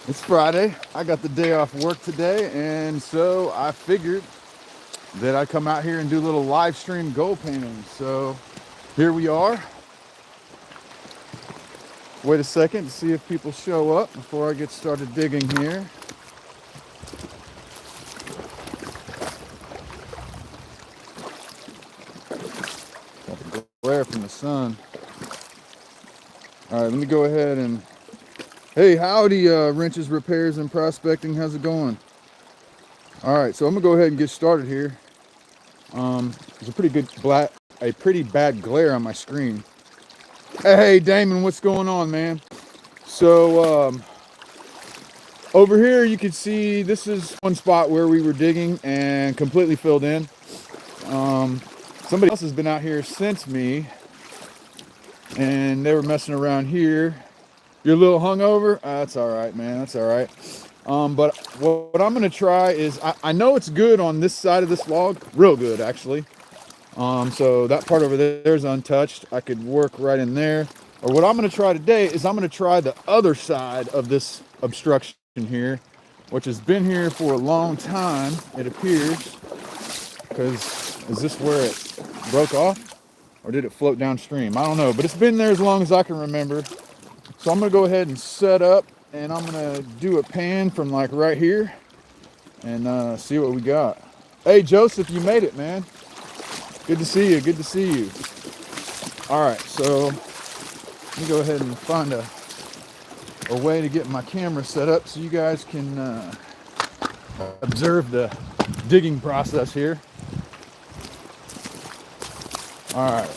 It's Friday. I got the day off work today, and so I figured that I'd come out here and do a little live stream gold painting. So here we are. Wait a second to see if people show up before I get started digging here. Got the glare from the sun. All right, let me go ahead and hey, howdy, wrenches, repairs, and prospecting. How's it going? All right, so I'm gonna go ahead and get started here. There's a pretty bad glare on my screen. Hey, Damon, what's going on, man? So over here you can see this is one spot where we were digging and completely filled in. Somebody else has been out here since me, and they were messing around here. You're a little hungover? That's all right, man. That's all right. But what I'm gonna try is I know it's good on this side of this log, real good actually. So that part over there is untouched. I could work right in there. Or what I'm gonna try today is I'm gonna try the other side of this obstruction here, which has been here for a long time, it appears. Because is this where it broke off? Or did it float downstream? I don't know, but it's been there as long as I can remember. So I'm gonna go ahead and set up, and I'm gonna do a pan from like right here and see what we got. Hey Joseph, you made it, man. Good to see you, good to see you. All right, so let me go ahead and find a way to get my camera set up so you guys can observe the digging process here. All right,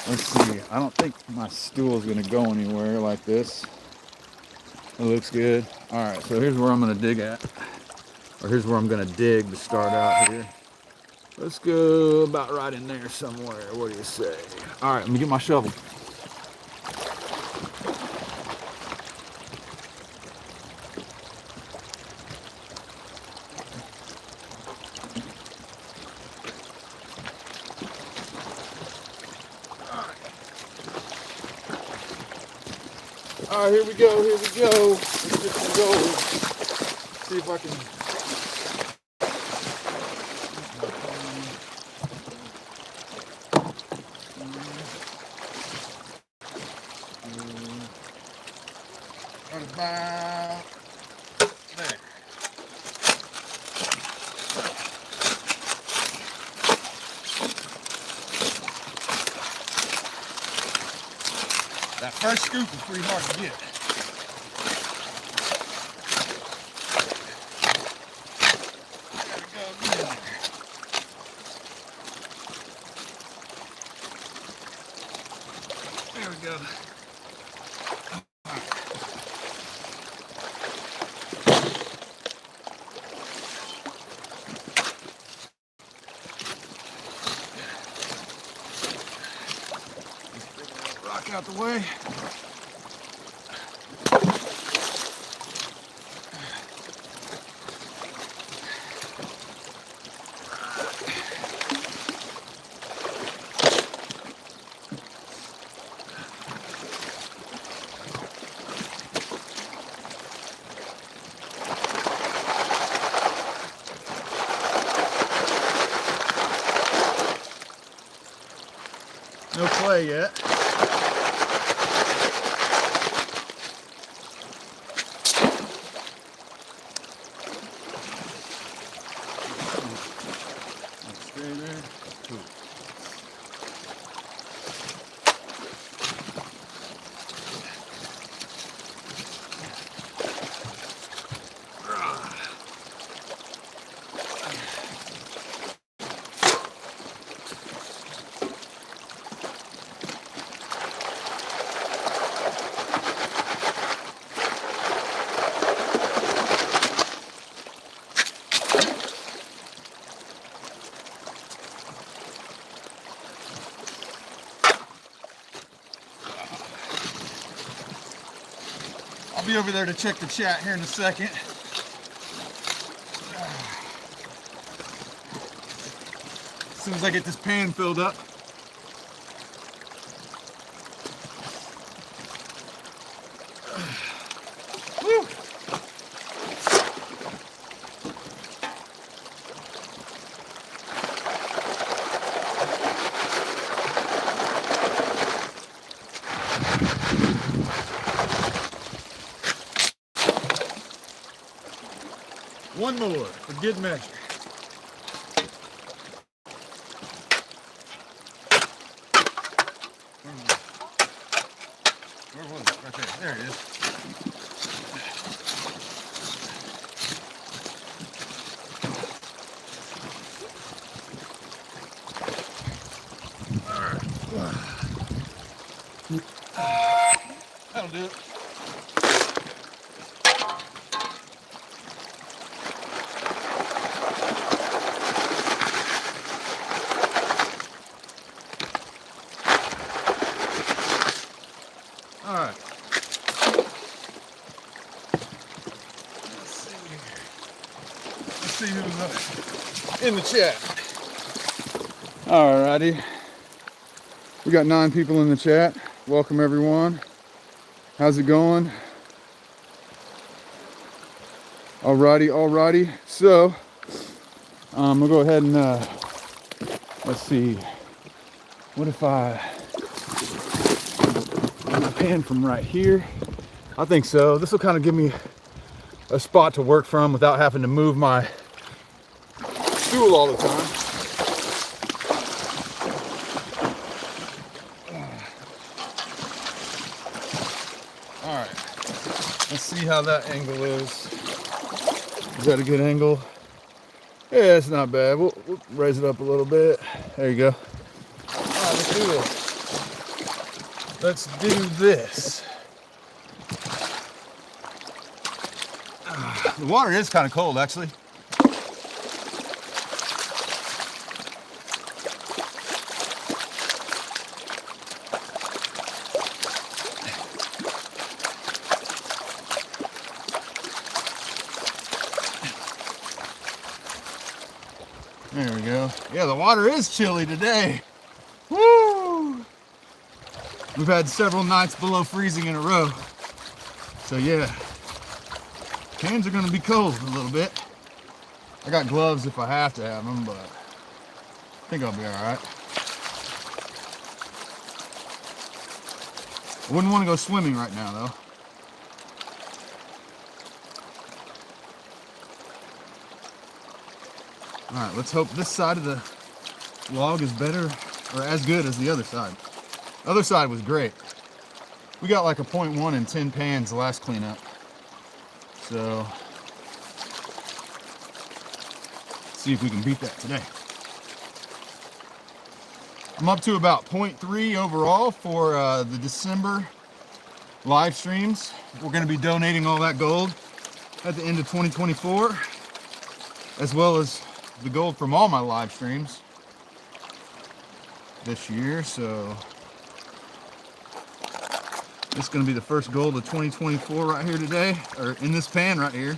let's see. I don't think my stool is gonna go anywhere like this. It looks good. All right, so here's where I'm gonna dig at, or here's where I'm gonna dig to start out here. Let's go about right in there somewhere. What do you say? All right, let me get my shovel. All right, here we go, here we go. Let's get some gold. See if I can. Right about there. That first scoop is pretty hard to get. There we go. Rock out the way. No clay yet. Stay there. Cool. I'll be over there to check the chat here in a second. As soon as I get this pan filled up. One more for good measure. Where was it? Right there. There it is. That'll do it. All right. Let's see who's in the chat. All righty. We got 9 people in the chat. Welcome everyone. How's it going? Alrighty, alrighty. So, we'll go ahead and let's see. What if I pan from right here? I think so. This will kind of give me a spot to work from without having to move my stool all the time. All right, let's see how that angle is. Is that a good angle? Yeah, it's not bad. We'll raise it up a little bit. There you go. All right, let's do this. Let's do this. The water is kind of cold, actually. There we go. Yeah, the water is chilly today. Woo! We've had several nights below freezing in a row. So yeah, cans are gonna be cold a little bit. I got gloves if I have to have them, but I think I'll be all right. I wouldn't want to go swimming right now though. All right, let's hope this side of the log is better or as good as the other side. The other side was great. We got like a 0.1 in 10 pans the last cleanup. So, let's see if we can beat that today. I'm up to about 0.3 overall for the December live streams. We're going to be donating all that gold at the end of 2024, as well as the gold from all my live streams this year. So this is going to be the first gold of 2024 right here today, or in this pan right here.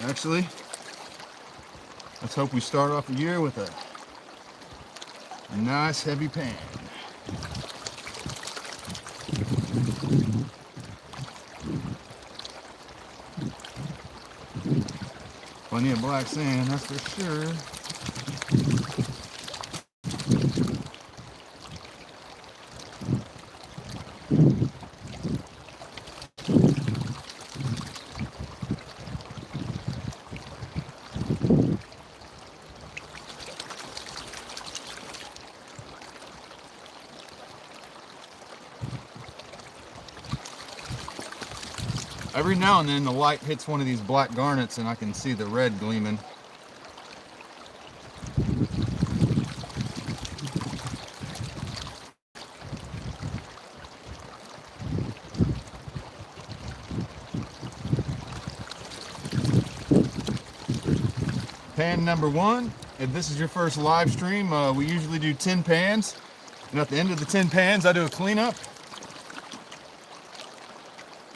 Actually, let's hope we start off the year with a nice heavy pan. Plenty of black sand, that's for sure. Every now and then the light hits one of these black garnets and I can see the red gleaming. Pan number 1. If this is your first live stream, we usually do 10 pans. And at the end of the 10 pans, I do a cleanup.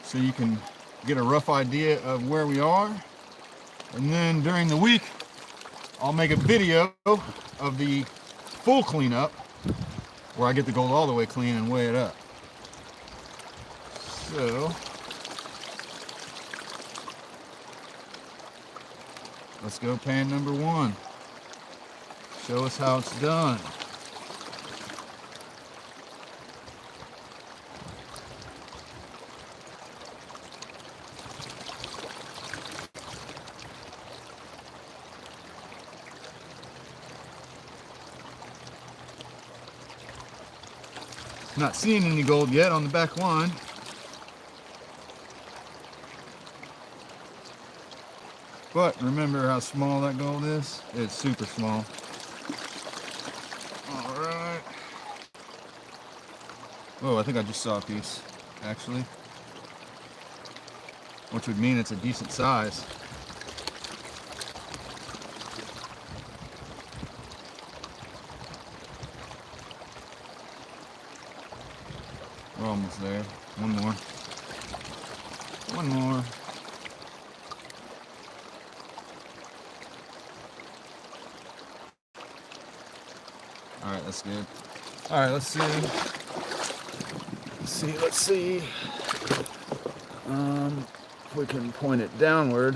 So you can get a rough idea of where we are. And then during the week, I'll make a video of the full cleanup where I get the gold all the way clean and weigh it up. So let's go pan number 1. Show us how it's done. Not seeing any gold yet on the back line. But remember how small that gold is? It's super small. All right. Oh, I think I just saw a piece, actually. Which would mean it's a decent size. We're almost there. One more. One more. All right, that's good. All right, let's see. Let's see. If we can point it downward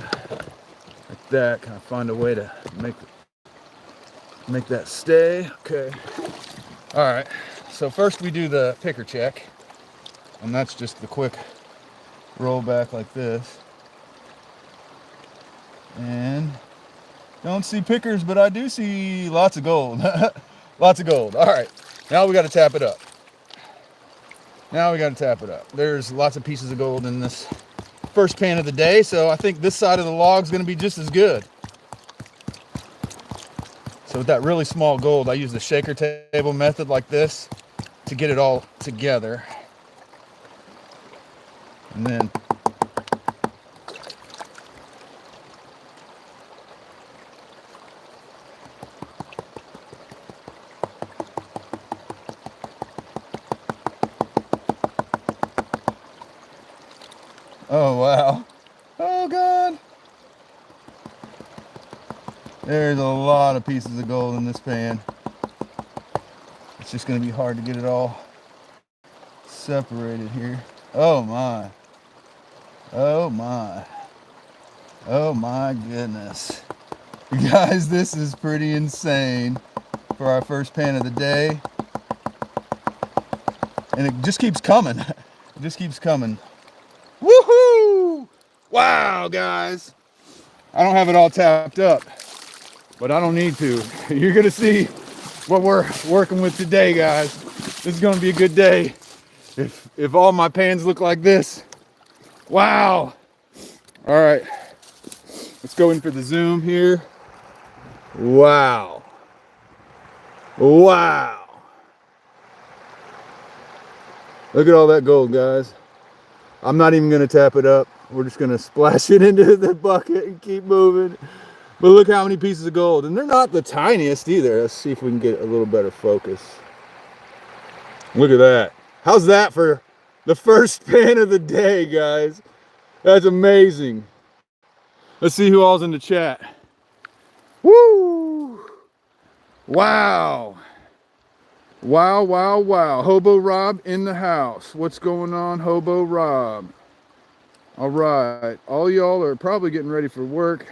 like that, kind of find a way to make that stay. Okay. All right. So first we do the picker check, and that's just the quick roll back like this. And don't see pickers, but I do see lots of gold. Lots of gold. All right. Now we got to tap it up. There's lots of pieces of gold in this first pan of the day, so I think this side of the log is going to be just as good. So with that really small gold, I use the shaker table method like this to get it all together. And then oh, wow. Oh, God. There's a lot of pieces of gold in this pan. It's just going to be hard to get it all separated here. Oh, my. Oh, my. Oh, my goodness. You guys, this is pretty insane for our first pan of the day. And it just keeps coming. It just keeps coming. Woohoo! Wow, guys. I don't have it all tapped up, but I don't need to. You're gonna see what we're working with today, guys. This is gonna be a good day. If all my pans look like this. Wow. All right. Let's go in for the zoom here. Wow. Wow. Look at all that gold, guys. I'm not even going to tap it up. We're just going to splash it into the bucket and keep moving. But look how many pieces of gold. And they're not the tiniest either. Let's see if we can get a little better focus. Look at that. How's that for the first pan of the day, guys? That's amazing. Let's see who all's in the chat. Woo! Wow. Wow, wow, wow. Hobo Rob in the house. What's going on, Hobo Rob? All right. All y'all are probably getting ready for work.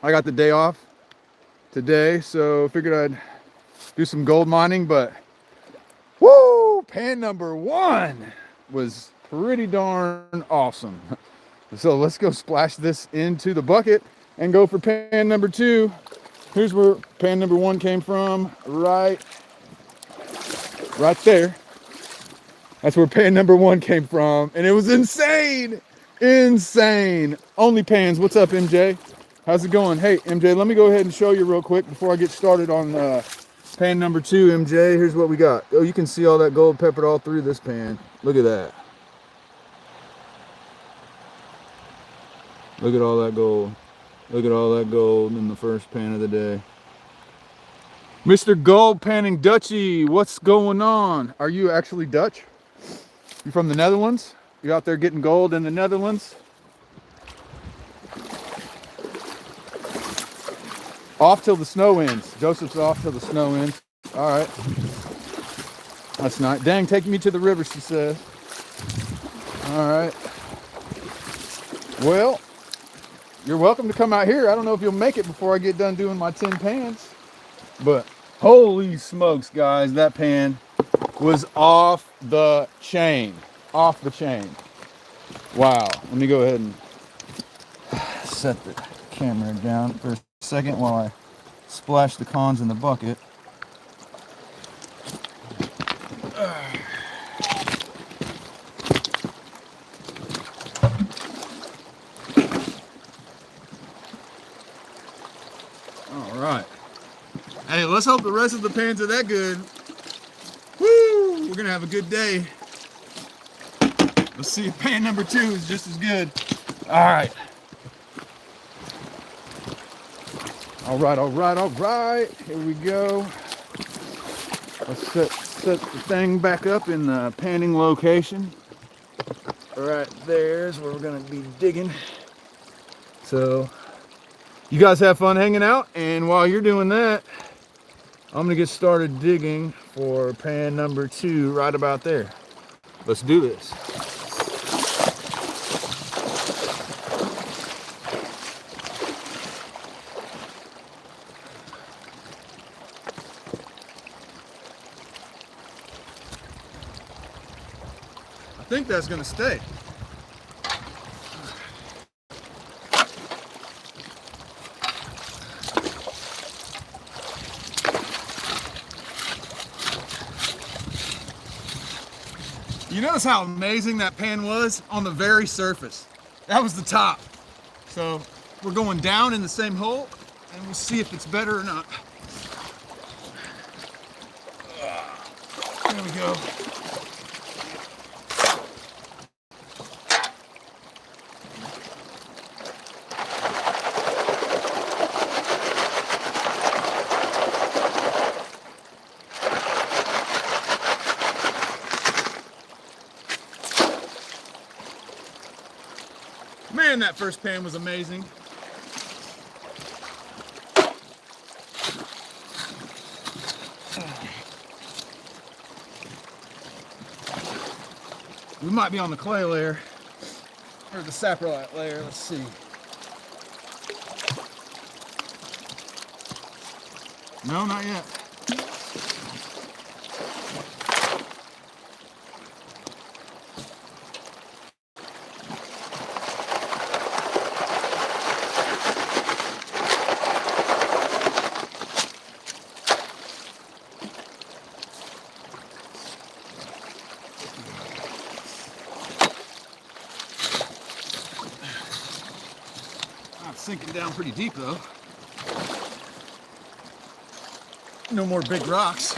I got the day off today, so figured I'd do some gold mining, but woo! Pan number 1 was pretty darn awesome. So let's go splash this into the bucket and go for pan number 2. Here's where pan number 1 came from, right there. That's where pan number 1 came from, and it was insane. Only pans. What's up, MJ? How's it going? Hey, MJ, let me go ahead and show you real quick before I get started on pan number 2, MJ. Here's what we got. Oh, you can see all that gold peppered all through this pan. Look at that. Look at all that gold. Look at all that gold in the first pan of the day. Mr. Gold Panning Dutchie, what's going on? Are you actually Dutch? You from the Netherlands? You out there getting gold in the Netherlands? Off till the snow ends. Joseph's off till the snow ends. All right. That's nice. Dang, take me to the river, she says. All right. Well, you're welcome to come out here. I don't know if you'll make it before I get done doing my 10 pans. But holy smokes, guys, that pan was off the chain. Off the chain. Wow. Let me go ahead and set the camera down for a second while I splash the cons in the bucket. Hey, let's hope the rest of the pans are that good. Woo! We're gonna have a good day. Let's see if pan number 2 is just as good. All right. All right, all right, all right. Here we go. Let's set the thing back up in the panning location. Right there's where we're gonna be digging. So you guys have fun hanging out, and while you're doing that, I'm gonna get started digging for pan number 2 right about there. Let's do this. I think that's gonna stay. You notice how amazing that pan was on the very surface? That was the top. So we're going down in the same hole, and we'll see if it's better or not. There we go. Man, that first pan was amazing. We might be on the clay layer, or the saprolite layer, let's see. No, not yet. Sinking down pretty deep though. No more big rocks.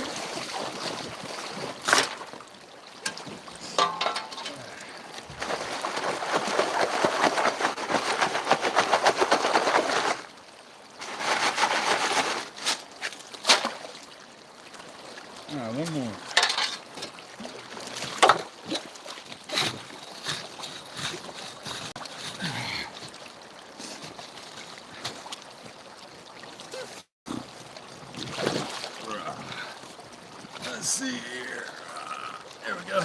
All right, one more. Let's see here. There we go.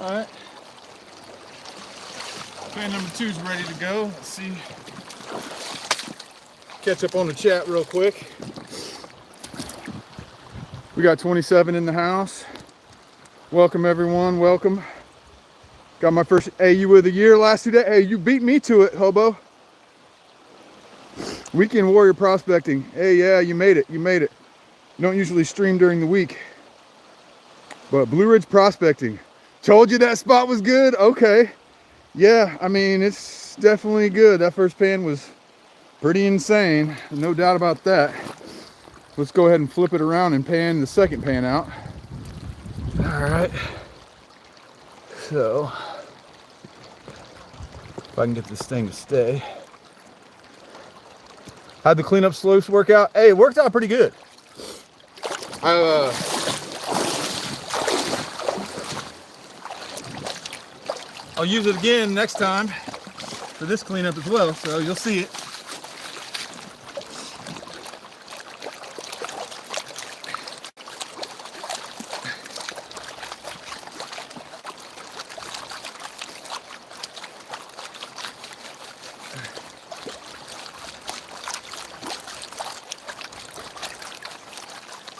All right. Pan number 2 is ready to go. Let's see. Catch up on the chat real quick. We got 27 in the house. Welcome everyone, welcome. Got my first AU of the year last 2 days. Hey, you beat me to it, hobo. Weekend Warrior Prospecting. Hey, yeah, you made it, you made it. You don't usually stream during the week. But Blue Ridge Prospecting. Told you that spot was good? Okay. Yeah, I mean, it's definitely good. That first pan was pretty insane. No doubt about that. Let's go ahead and flip it around and pan the second pan out. All right. So, if I can get this thing to stay. How'd the cleanup sluice work out? Hey, it worked out pretty good. I'll use it again next time for this cleanup as well, so you'll see it.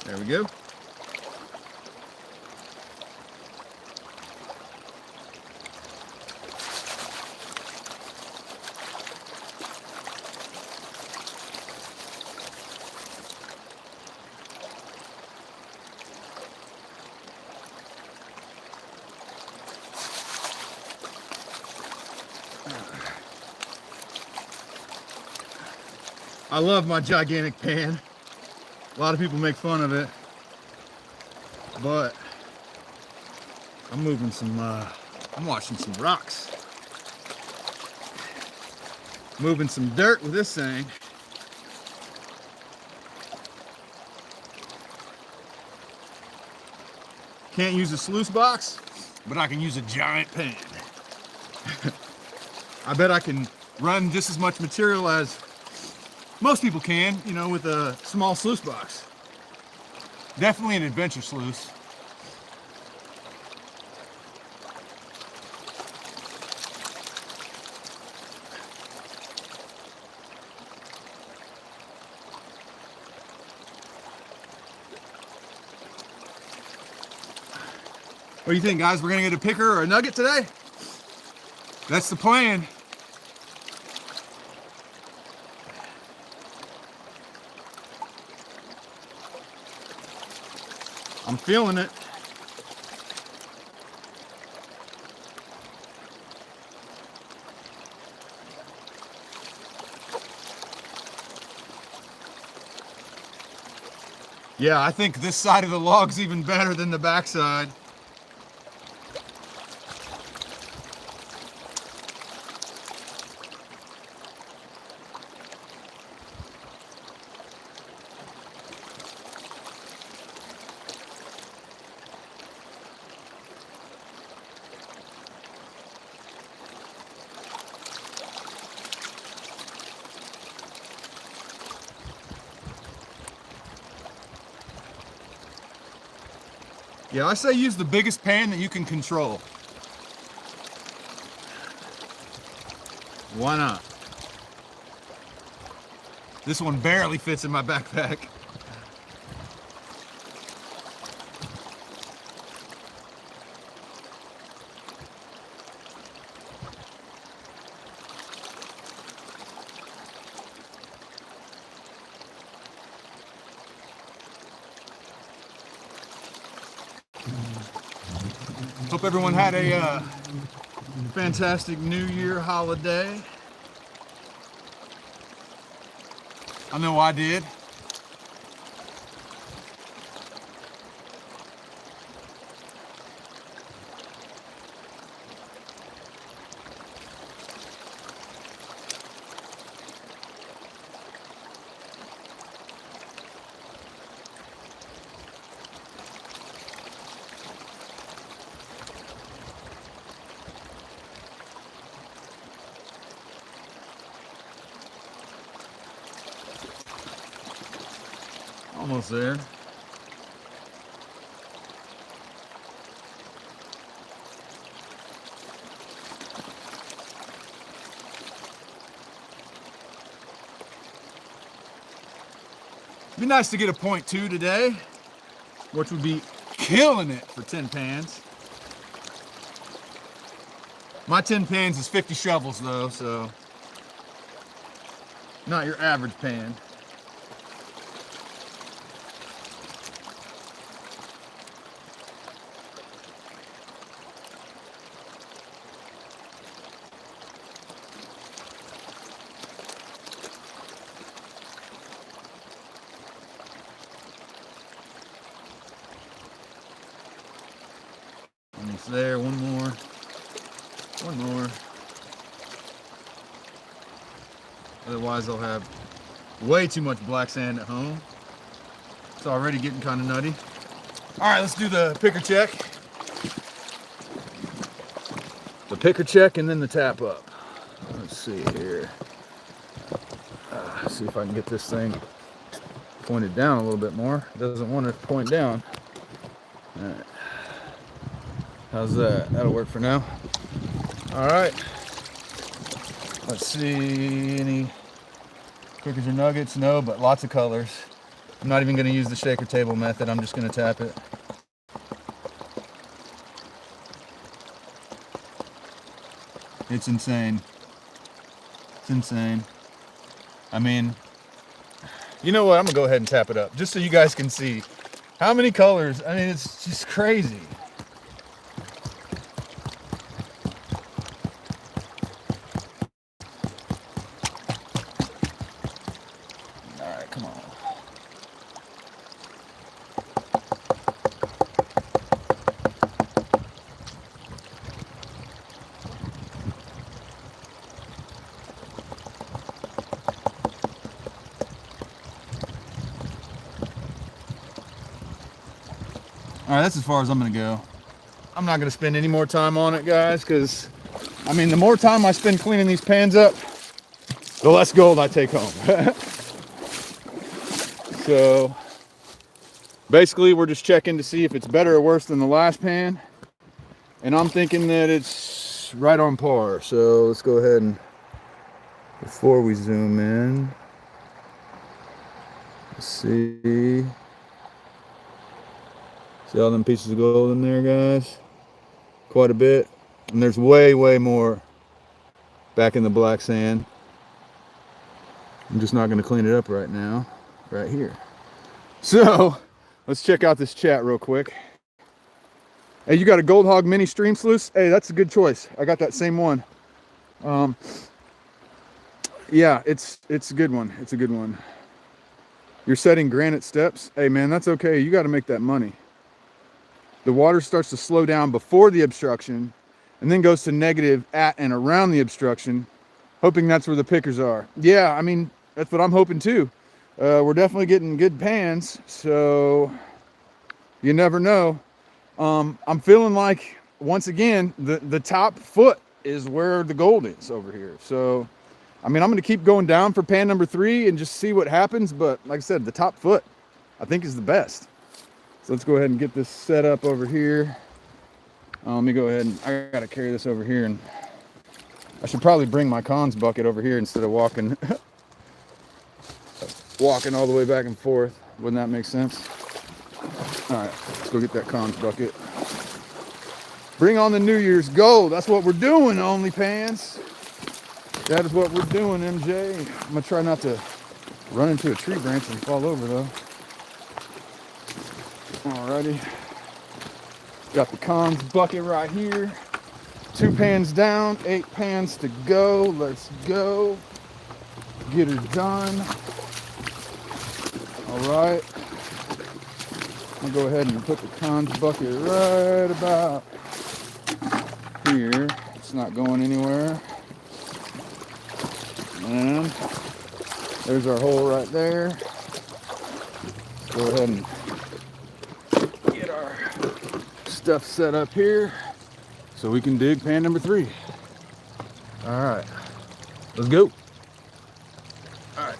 There we go. I love my gigantic pan. A lot of people make fun of it, but I'm moving some, I'm washing some rocks. Moving some dirt with this thing. Can't use a sluice box, but I can use a giant pan. I bet I can run just as much material as most people can, you know, with a small sluice box. Definitely an adventure sluice. What do you think, guys? We're gonna get a picker or a nugget today? That's the plan. I'm feeling it. Yeah, I think this side of the log's even better than the back side. Yeah, I say use the biggest pan that you can control. Why not? This one barely fits in my backpack. Hope everyone had a fantastic New Year holiday. I know I did. Almost there. It'd be nice to get a 0.2 today, which would be killing it for 10 pans. My 10 pans is 50 shovels though, so not your average pan. Almost there, one more. Otherwise I'll have way too much black sand at home. It's already getting kind of nutty. All right, let's do the picker check. The picker check and then the tap up. Let's see here. See if I can get this thing pointed down a little bit more. It doesn't want to point down. All right. How's that? That'll work for now. All right. Let's see, any cookies or nuggets? No, but lots of colors. I'm not even going to use the shaker table method. I'm just going to tap it. It's insane. It's insane. I mean, you know what? I'm going to go ahead and tap it up just so you guys can see how many colors. I mean, it's just crazy. All right, that's as far as I'm gonna go. I'm not gonna spend any more time on it, guys, because I mean, the more time I spend cleaning these pans up, the less gold I take home. So basically, we're just checking to see if it's better or worse than the last pan, and I'm thinking that it's right on par. So let's go ahead and, before we zoom in, let's see all them pieces of gold in there, guys? Quite a bit. And there's way more back in the black sand. I'm just not going to clean it up right now, right here. So let's check out this chat real quick. Hey, you got a Gold Hog mini stream sluice? Hey, that's a good choice. I got that same one. Yeah, it's a good one. It's a good one. You're setting granite steps. Hey man, that's okay. You got to make that money. The water starts to slow down before the obstruction and then goes to negative at and around the obstruction, hoping that's where the pickers are. Yeah, I mean, that's what I'm hoping too. We're definitely getting good pans, so you never know. I'm feeling like, once again, the top foot is where the gold is over here. So, I mean, I'm going to keep going down for pan number 3 and just see what happens. But like I said, the top foot, I think, is the best. So let's go ahead and get this set up over here. Let me go ahead and, I got to carry this over here. And I should probably bring my cons bucket over here instead of walking all the way back and forth. Wouldn't that make sense? All right, let's go get that cons bucket. Bring on the New Year's gold. That's what we're doing, OnlyPants. That is what we're doing, MJ. I'm gonna try not to run into a tree branch and fall over though. Alrighty. Got the cons bucket right here. 2 pans down, 8 pans to go. Let's go. Get her done. Alright. I'll go ahead and put the cons bucket right about here. It's not going anywhere. And there's our hole right there. Let's go ahead and get our stuff set up here so we can dig pan number 3. All right, let's go. All right.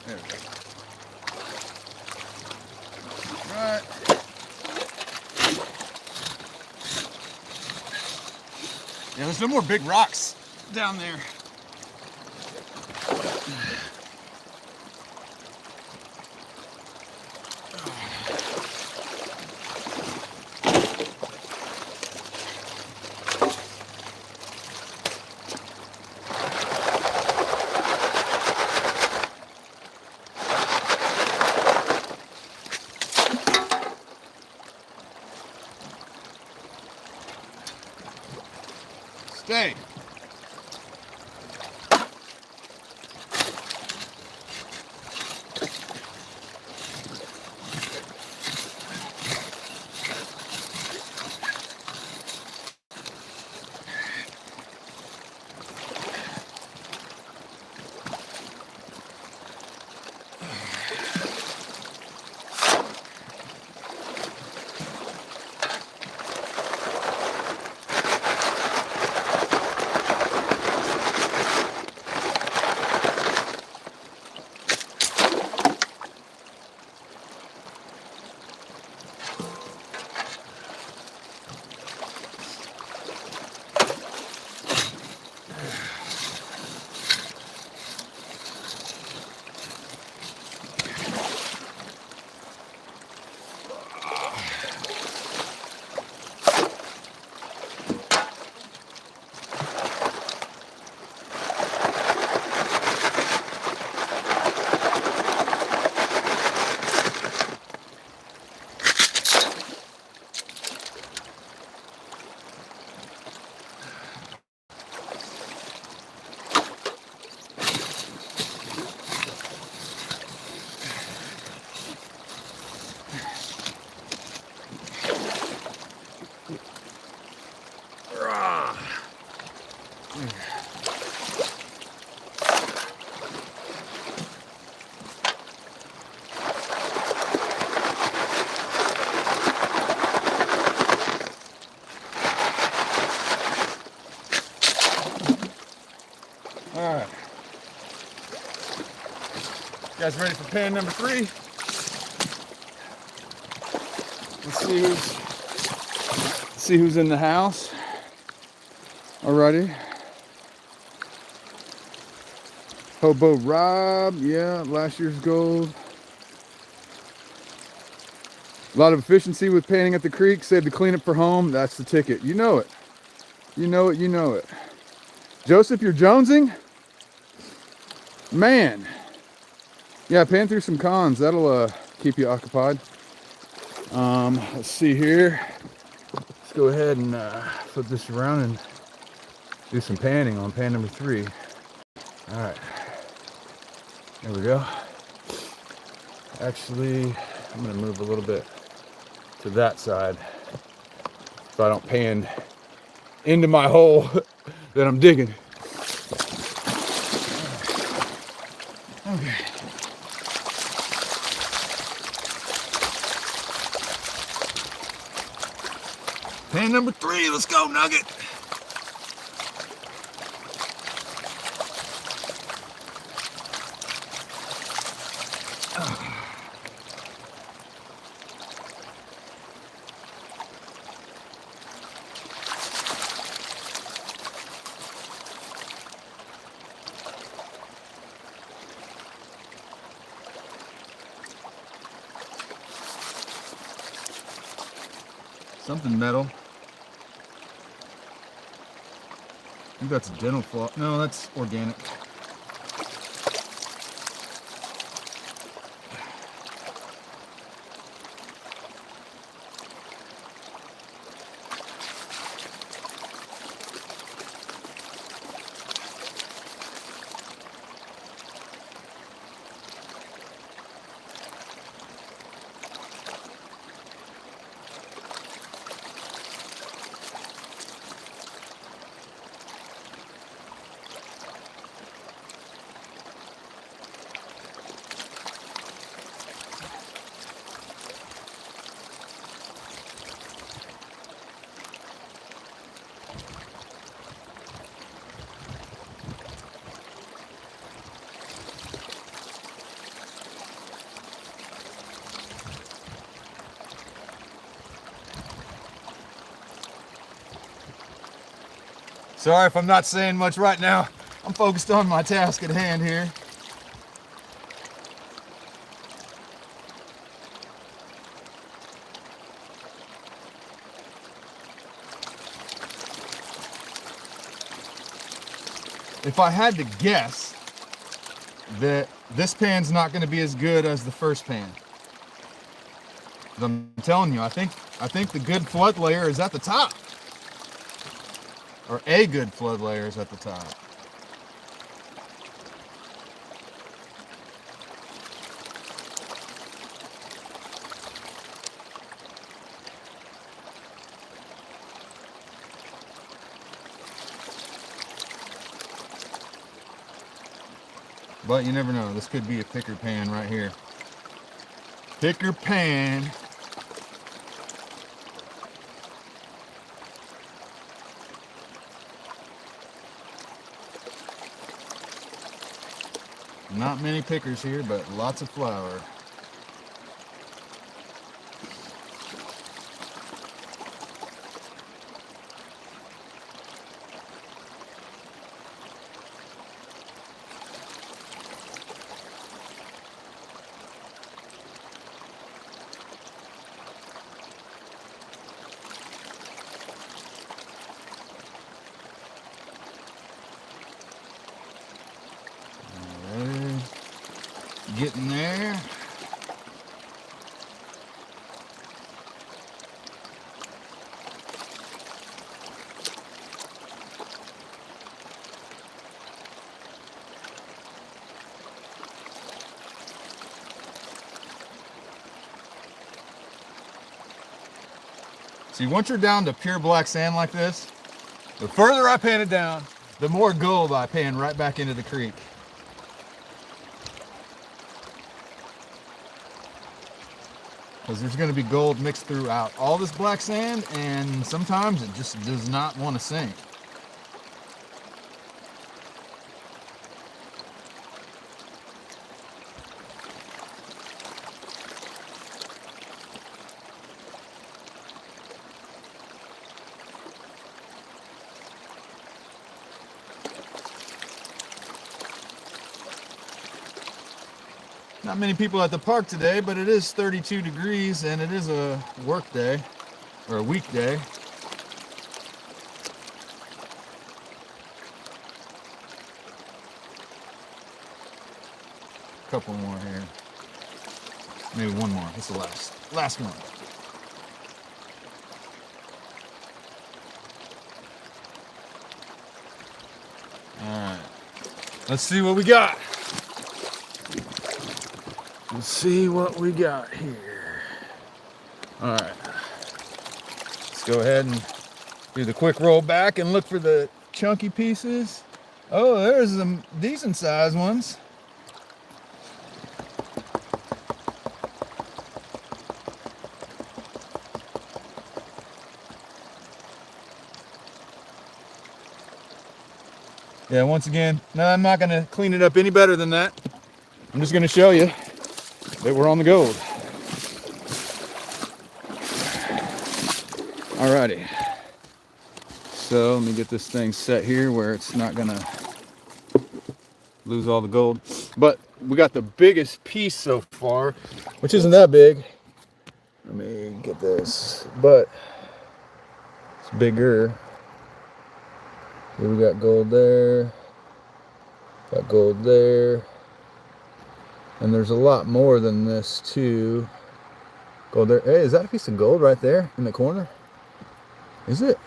There we go. Right. Yeah, there's no more big rocks down there. Stay. guys ready for pan number 3? Let's see who's in the house. Alrighty. Hobo Rob, yeah, last year's gold. A lot of efficiency with panning at the creek, saved the cleanup for home. That's the ticket. You know it. You know it, you know it. Joseph, you're jonesing? Man. Yeah, pan through some cons. That'll keep you occupied. Let's see here. Let's go ahead and flip this around and do some panning on pan number 3. All right. There we go. Actually, I'm gonna move a little bit to that side so I don't pan into my hole that I'm digging. Okay. Pan number 3, let's go, Nugget. Something metal. I think that's a dental floss. No, that's organic. Sorry if I'm not saying much right now. I'm focused on my task at hand here. If I had to guess, that this pan's not going to be as good as the first pan. But I'm telling you, I think the good flood layer is at the top. Or a good flood layer is at the top. But you never know. This could be a picker pan right here. Picker pan. Not many pickers here, but lots of flour. Getting there. See, once you're down to pure black sand like this, the further I pan it down, the more gold I pan right back into the creek. Because there's going to be gold mixed throughout all this black sand, and sometimes it just does not want to sink. Not many people at the park today, but it is 32 degrees and it is a work day or a weekday. Couple more here. Maybe one more. That's the last one. Alright. Let's see what we got. Let's see what we got here. Alright. Let's go ahead and do the quick roll back and look for the chunky pieces. Oh, there's some decent sized ones. Yeah, once again, no, I'm not going to clean it up any better than that. I'm just going to show you that we're on the gold. Alrighty. So let me get this thing set here where it's not going to lose all the gold. But we got the biggest piece so far, which isn't that big. Let me get this, but it's bigger. Here we got gold there, got gold there, and there's a lot more than this too. Gold there. Hey, is that a piece of gold right there in the corner? Is it?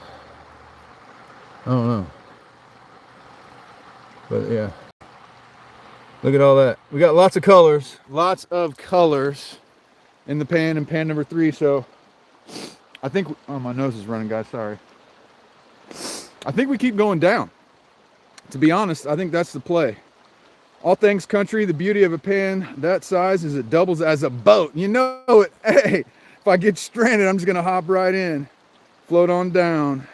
I don't know. But yeah, look at all that. We got lots of colors in the pan and pan number 3. So I think, oh, my nose is running, guys, sorry. I think we keep going down. To be honest, I think that's the play. All things country, the beauty of a pan that size is it doubles as a boat. You know it. Hey, if I get stranded, I'm just going to hop right in. Float on down.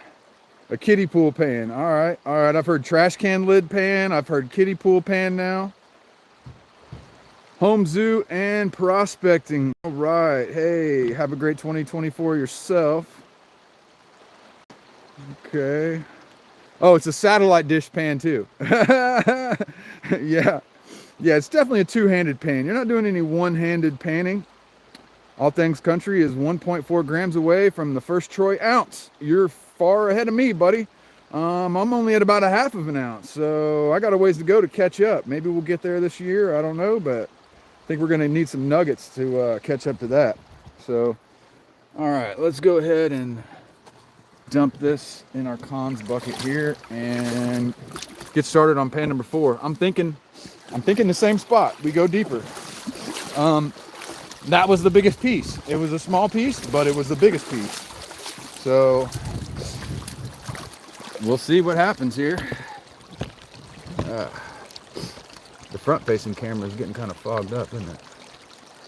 A kiddie pool pan. All right. I've heard trash can lid pan. I've heard kiddie pool pan now. Home zoo and prospecting. All right. Hey, have a great 2024 yourself. Okay. Oh, it's a satellite dish pan too. Yeah. Yeah, it's definitely a two-handed pan. You're not doing any one-handed panning. All Things Country is 1.4 grams away from the first troy ounce. You're far ahead of me, buddy. I'm only at about a half of an ounce, so I got a ways to go to catch up. Maybe we'll get there this year. I don't know, but I think we're going to need some nuggets to catch up to that. So, all right, let's go ahead and dump this in our cons bucket here and get started on pan number 4. I'm thinking the same spot. We go deeper. That was the biggest piece. It was a small piece, but it was the biggest piece. So we'll see what happens here. The front-facing camera is getting kind of fogged up, isn't it?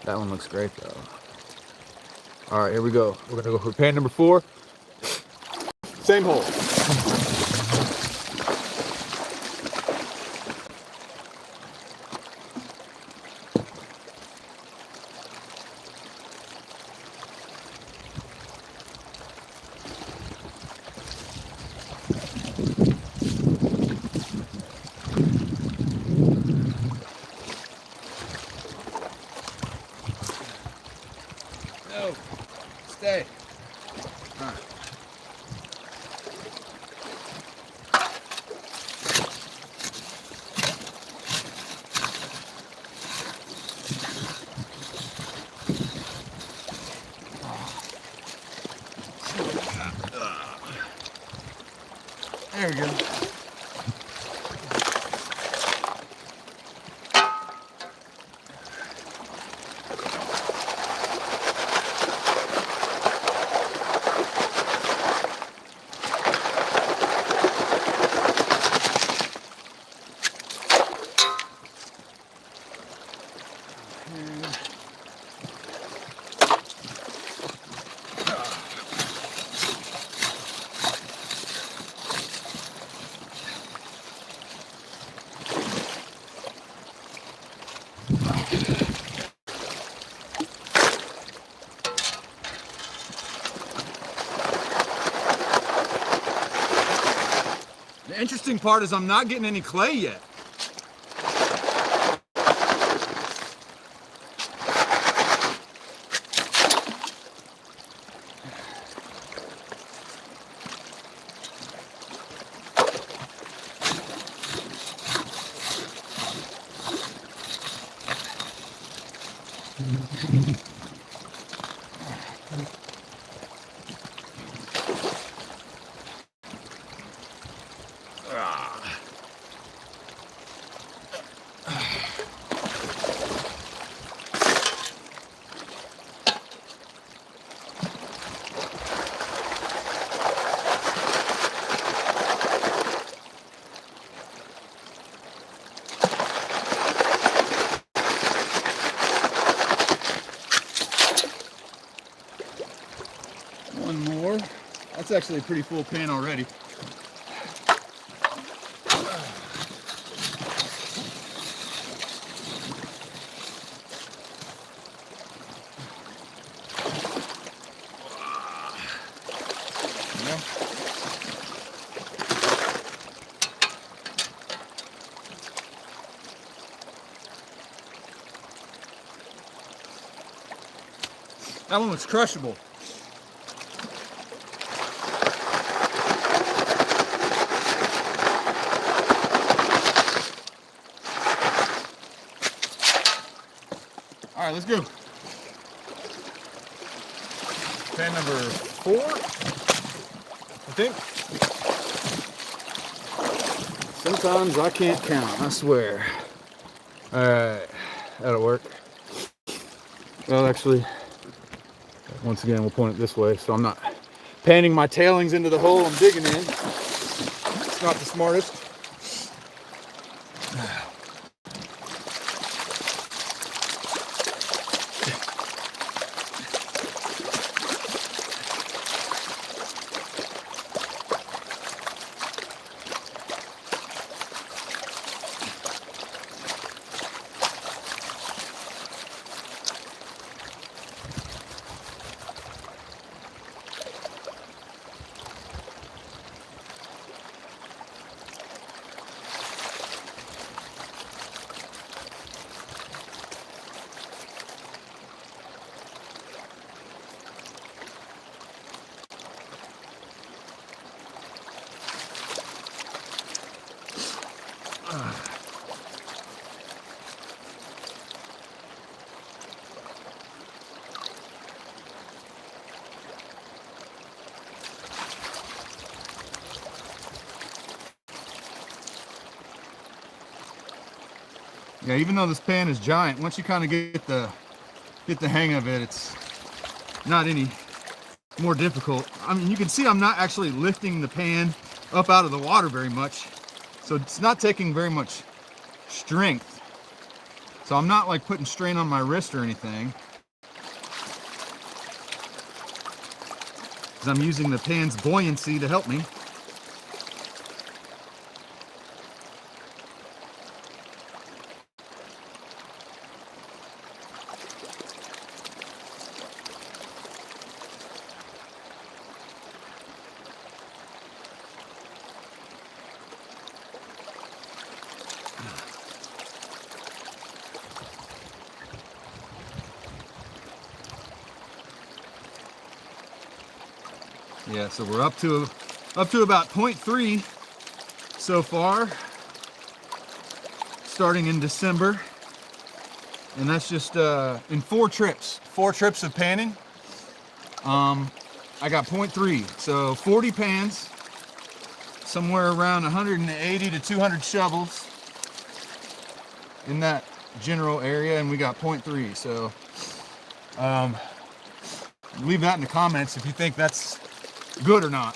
That one looks great though. All right, here we go. We're gonna go for pan number 4. Same hole. No, stay. All right. There we go. The interesting part is I'm not getting any clay yet. One more. That's actually a pretty full pan already. That one was crushable. All right, let's go. Pan number 4, I think. Sometimes I can't count, I swear. All right, that'll work. Well, actually, once again, we'll point it this way so I'm not panning my tailings into the hole I'm digging in. It's not the smartest. Yeah, even though this pan is giant, once you kind of get the hang of it, it's not any more difficult. I mean, you can see I'm not actually lifting the pan up out of the water very much, so it's not taking very much strength. So I'm not like putting strain on my wrist or anything, because I'm using the pan's buoyancy to help me. Yeah, so we're up to about 0.3 so far, starting in December, and that's just in 4 trips of panning. I got 0.3, so 40 pans, somewhere around 180 to 200 shovels in that general area, and we got 0.3. So leave that in the comments if you think that's good or not.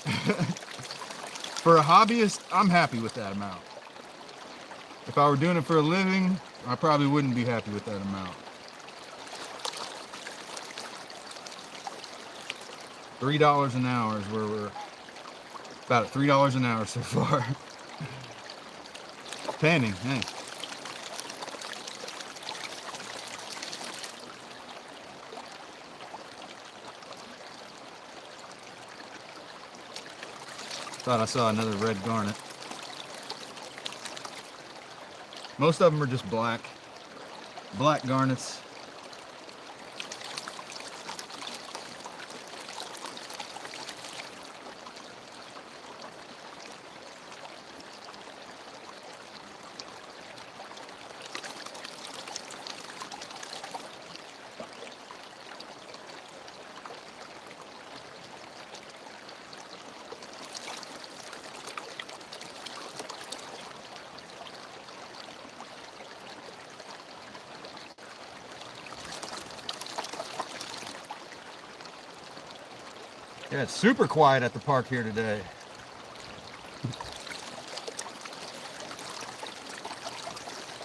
For a hobbyist, I'm happy with that amount. If I were doing it for a living, I probably wouldn't be happy with that amount. $3 an hour is where we're about at $3 an hour so far. Panning, hey. Thought I saw another red garnet. Most of them are just black garnets. Yeah, it's super quiet at the park here today.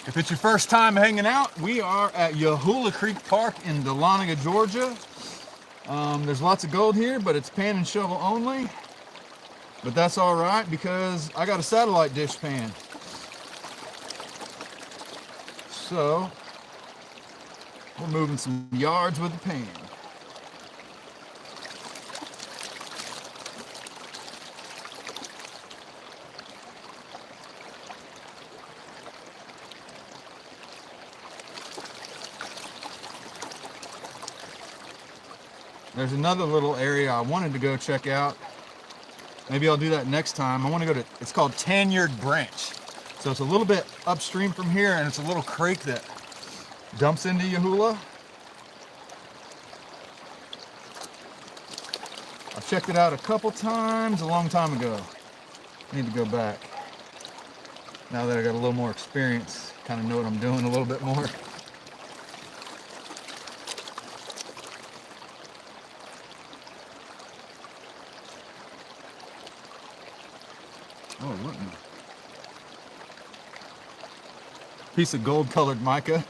If it's your first time hanging out, we are at Yahula Creek Park in Dahlonega, Georgia. There's lots of gold here, but it's pan and shovel only. But that's all right because I got a satellite dish pan. So we're moving some yards with the pan. There's another little area I wanted to go check out. Maybe I'll do that next time. I want to go to, it's called Tanyard Branch. So it's a little bit upstream from here, and it's a little creek that dumps into Yahula. I've checked it out a couple times a long time ago. I need to go back. Now that I got a little more experience, kind of know what I'm doing a little bit more. Oh, what in the... Piece of gold colored mica.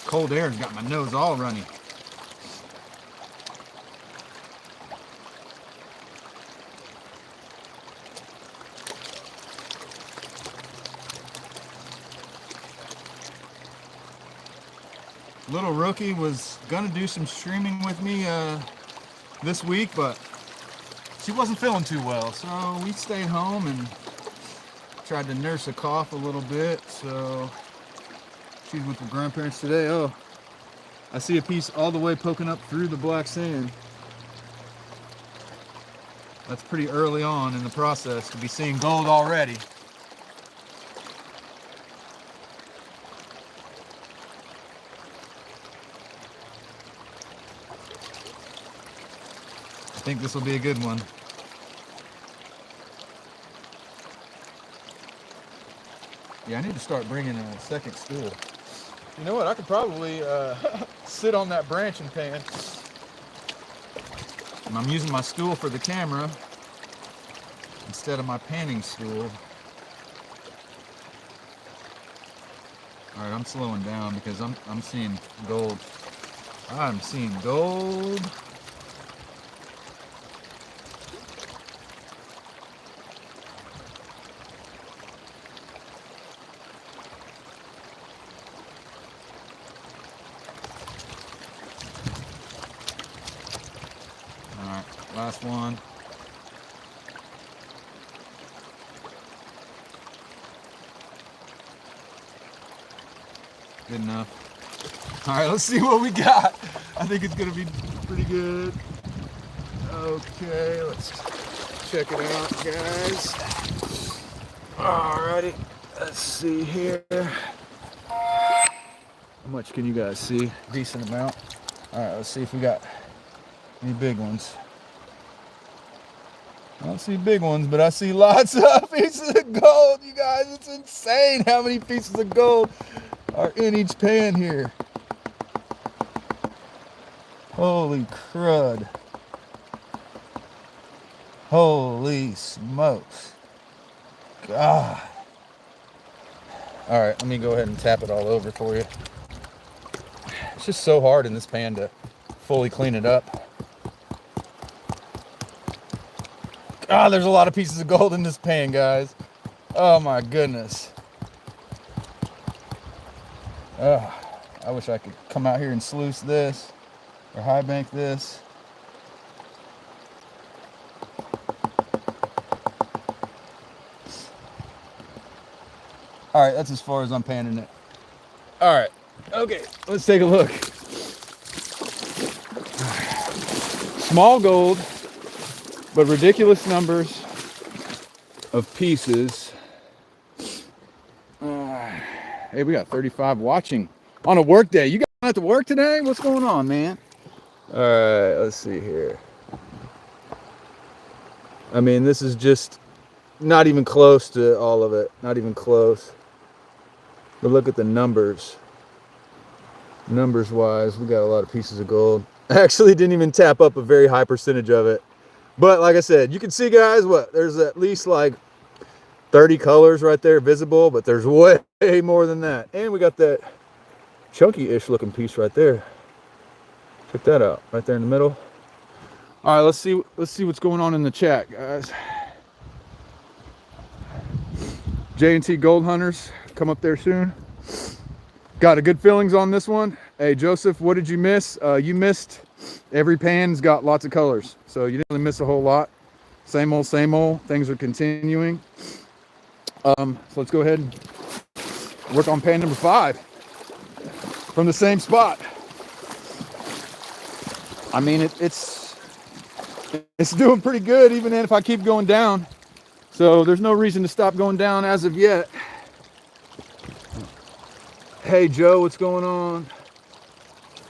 Cold air's got my nose all runny. Little rookie was gonna do some streaming with me this week, but she wasn't feeling too well, so we stayed home and tried to nurse a cough a little bit. So she's with her grandparents today. Oh, I see a piece all the way poking up through the black sand. That's pretty early on in the process to be seeing gold already. I think this will be a good one. Yeah, I need to start bringing a second stool. You know what? I could probably sit on that branch and pan. And I'm using my stool for the camera instead of my panning stool. All right, I'm slowing down because I'm seeing gold. I'm seeing gold. Last one. Good enough. All right, let's see what we got. I think it's gonna be pretty good. Okay, let's check it out, guys. Alrighty, let's see here. How much can you guys see? Decent amount. All right, let's see if we got any big ones. I don't see big ones, but I see lots of pieces of gold, you guys. It's insane how many pieces of gold are in each pan here. Holy crud. Holy smokes. God. All right, let me go ahead and tap it all over for you. It's just so hard in this pan to fully clean it up. God, there's a lot of pieces of gold in this pan, guys. Oh my goodness. I wish I could come out here and sluice this or high bank this. All right, that's as far as I'm panning it. All right, okay, let's take a look. Small gold, but ridiculous numbers of pieces Hey, we got 35 watching on a work day. You guys have to work today? What's going on, man? All right, let's see here. I mean, this is just not even close to all of it. Not even close. But look at the numbers. Numbers wise, we got a lot of pieces of gold. I actually didn't even tap up a very high percentage of it. But like I said, you can see, guys, what? There's at least like 30 colors right there visible, but there's way more than that. And we got that chunky-ish looking piece right there. Check that out, right there in the middle. All right, let's see what's going on in the chat, guys. J&T Gold Hunters, come up there soon. Got a good feelings on this one. Hey, Joseph, what did you miss? You missed every pan's got lots of colors, so you didn't really miss a whole lot. Same old, same old. Things are continuing. So let's go ahead and work on pan number 5 from the same spot. I mean, it's doing pretty good, even if I keep going down. So there's no reason to stop going down as of yet. Hey, Joe, what's going on?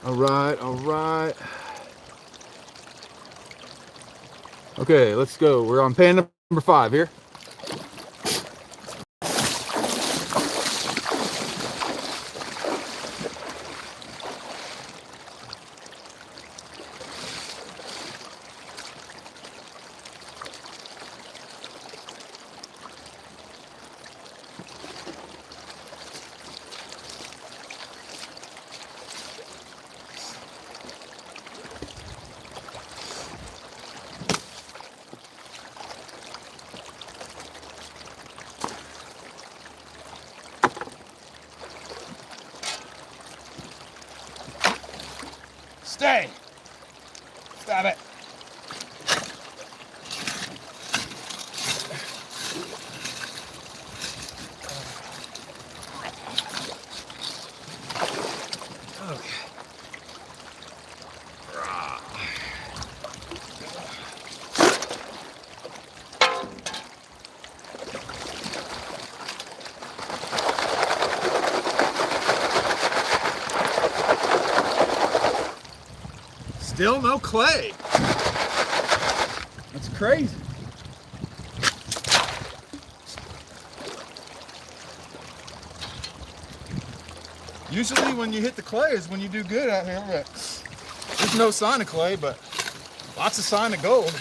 All right, all right. Okay, let's go. We're on pan number 5 here. Stay. Stop it. Okay. Still no clay. That's crazy. Usually when you hit the clay is when you do good out here, but there's no sign of clay, but lots of sign of gold.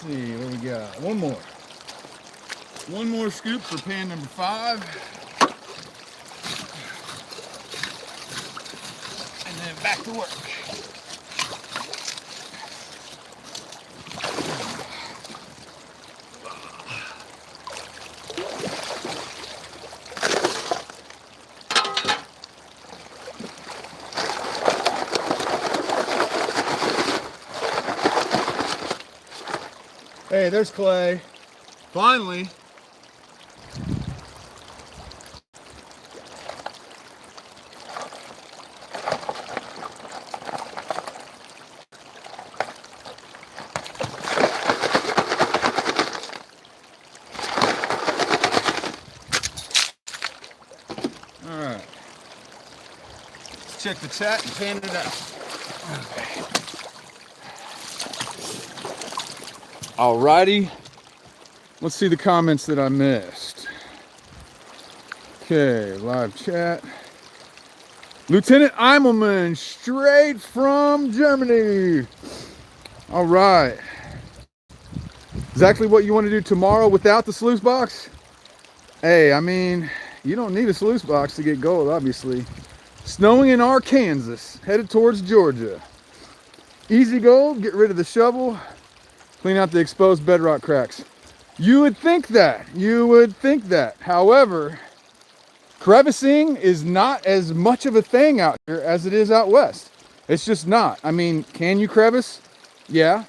See what we got. One more scoop for pan number 5. And then back to work. Hey, there's Clay. Finally. All right. Let's check the chat and pan it out. Okay. Alrighty. Let's see the comments that I missed. Okay, live chat. Lieutenant Eimelman, straight from Germany. All right. Exactly what you want to do tomorrow without the sluice box? Hey, I mean, you don't need a sluice box to get gold, obviously. Snowing in Arkansas, headed towards Georgia. Easy gold, get rid of the shovel, clean out the exposed bedrock cracks. You would think that. You would think that. However, crevicing is not as much of a thing out here as it is out west. It's just not. I mean, can you crevice? Yeah,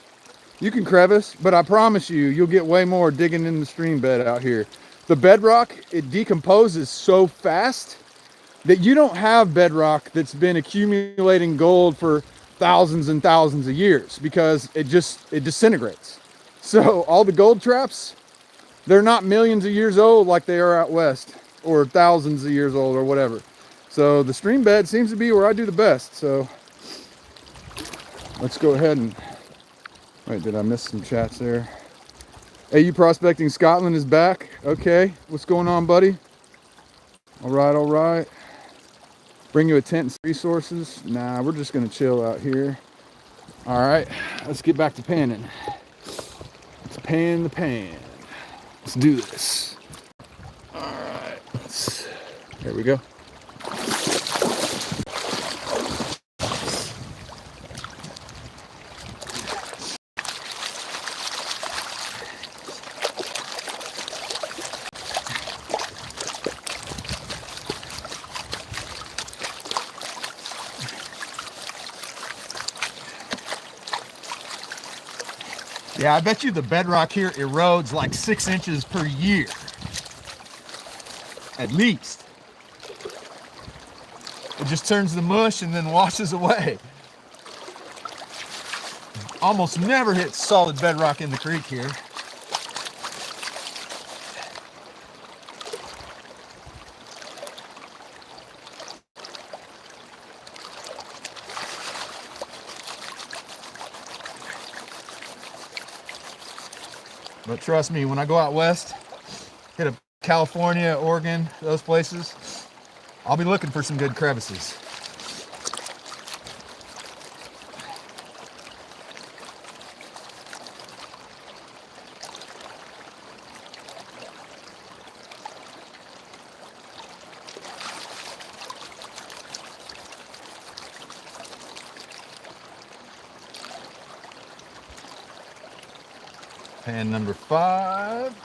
you can crevice, but I promise you, you'll get way more digging in the stream bed out here. The bedrock, it decomposes so fast that you don't have bedrock that's been accumulating gold for thousands and thousands of years because it disintegrates. So all the gold traps, they're not millions of years old like they are out west, or thousands of years old or whatever. So the stream bed seems to be where I do the best. So let's go ahead and, wait, did I miss some chats there? AU Prospecting Scotland is back. Okay, what's going on, buddy? All right, all right. Bring you a tent and resources? Nah, we're just gonna chill out here. All right, let's get back to panning. Let's pan the pan. Let's do this. All right, there we go. Yeah, I bet you the bedrock here erodes like 6 inches per year. At least. It just turns to mush and then washes away. Almost never hits solid bedrock in the creek here. But trust me, when I go out west, hit a California, Oregon, those places, I'll be looking for some good crevices. Pan number 5.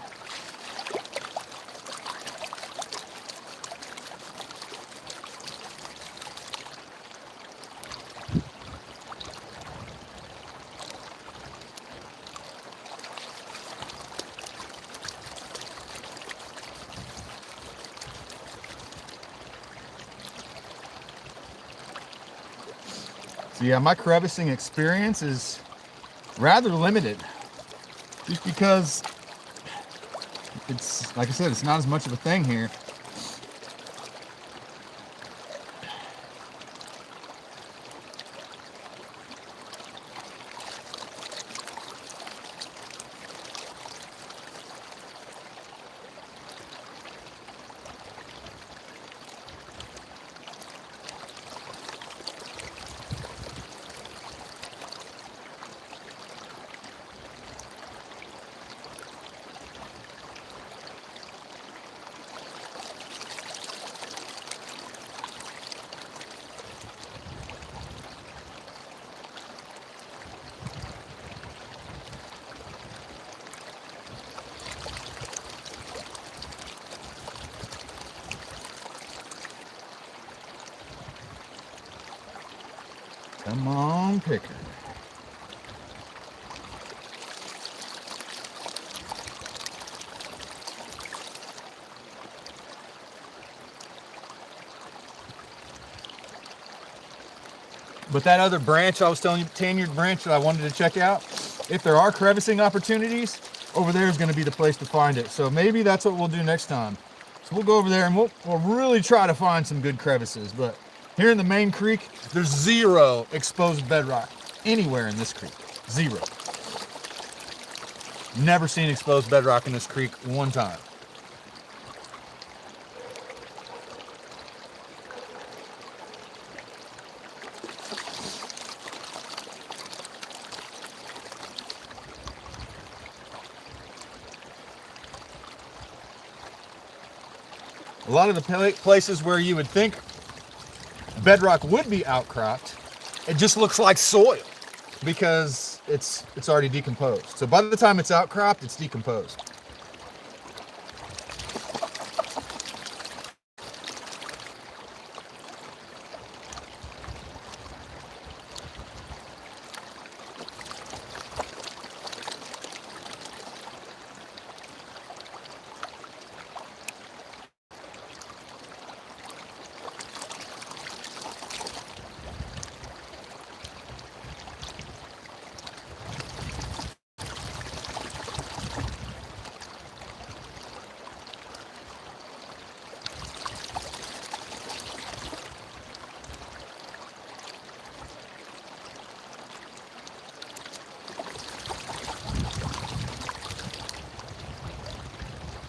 So yeah, my crevicing experience is rather limited. Just because it's, like I said, it's not as much of a thing here. Come on, picker. But that other branch I was telling you, tenured branch that I wanted to check out, if there are crevicing opportunities, over there is going to be the place to find it. So maybe that's what we'll do next time. So we'll go over there and we'll really try to find some good crevices. But here in the main creek, there's zero exposed bedrock anywhere in this creek. Zero. Never seen exposed bedrock in this creek one time. A lot of the places where you would think bedrock would be outcropped, it just looks like soil because it's already decomposed. So by the time it's outcropped, it's decomposed.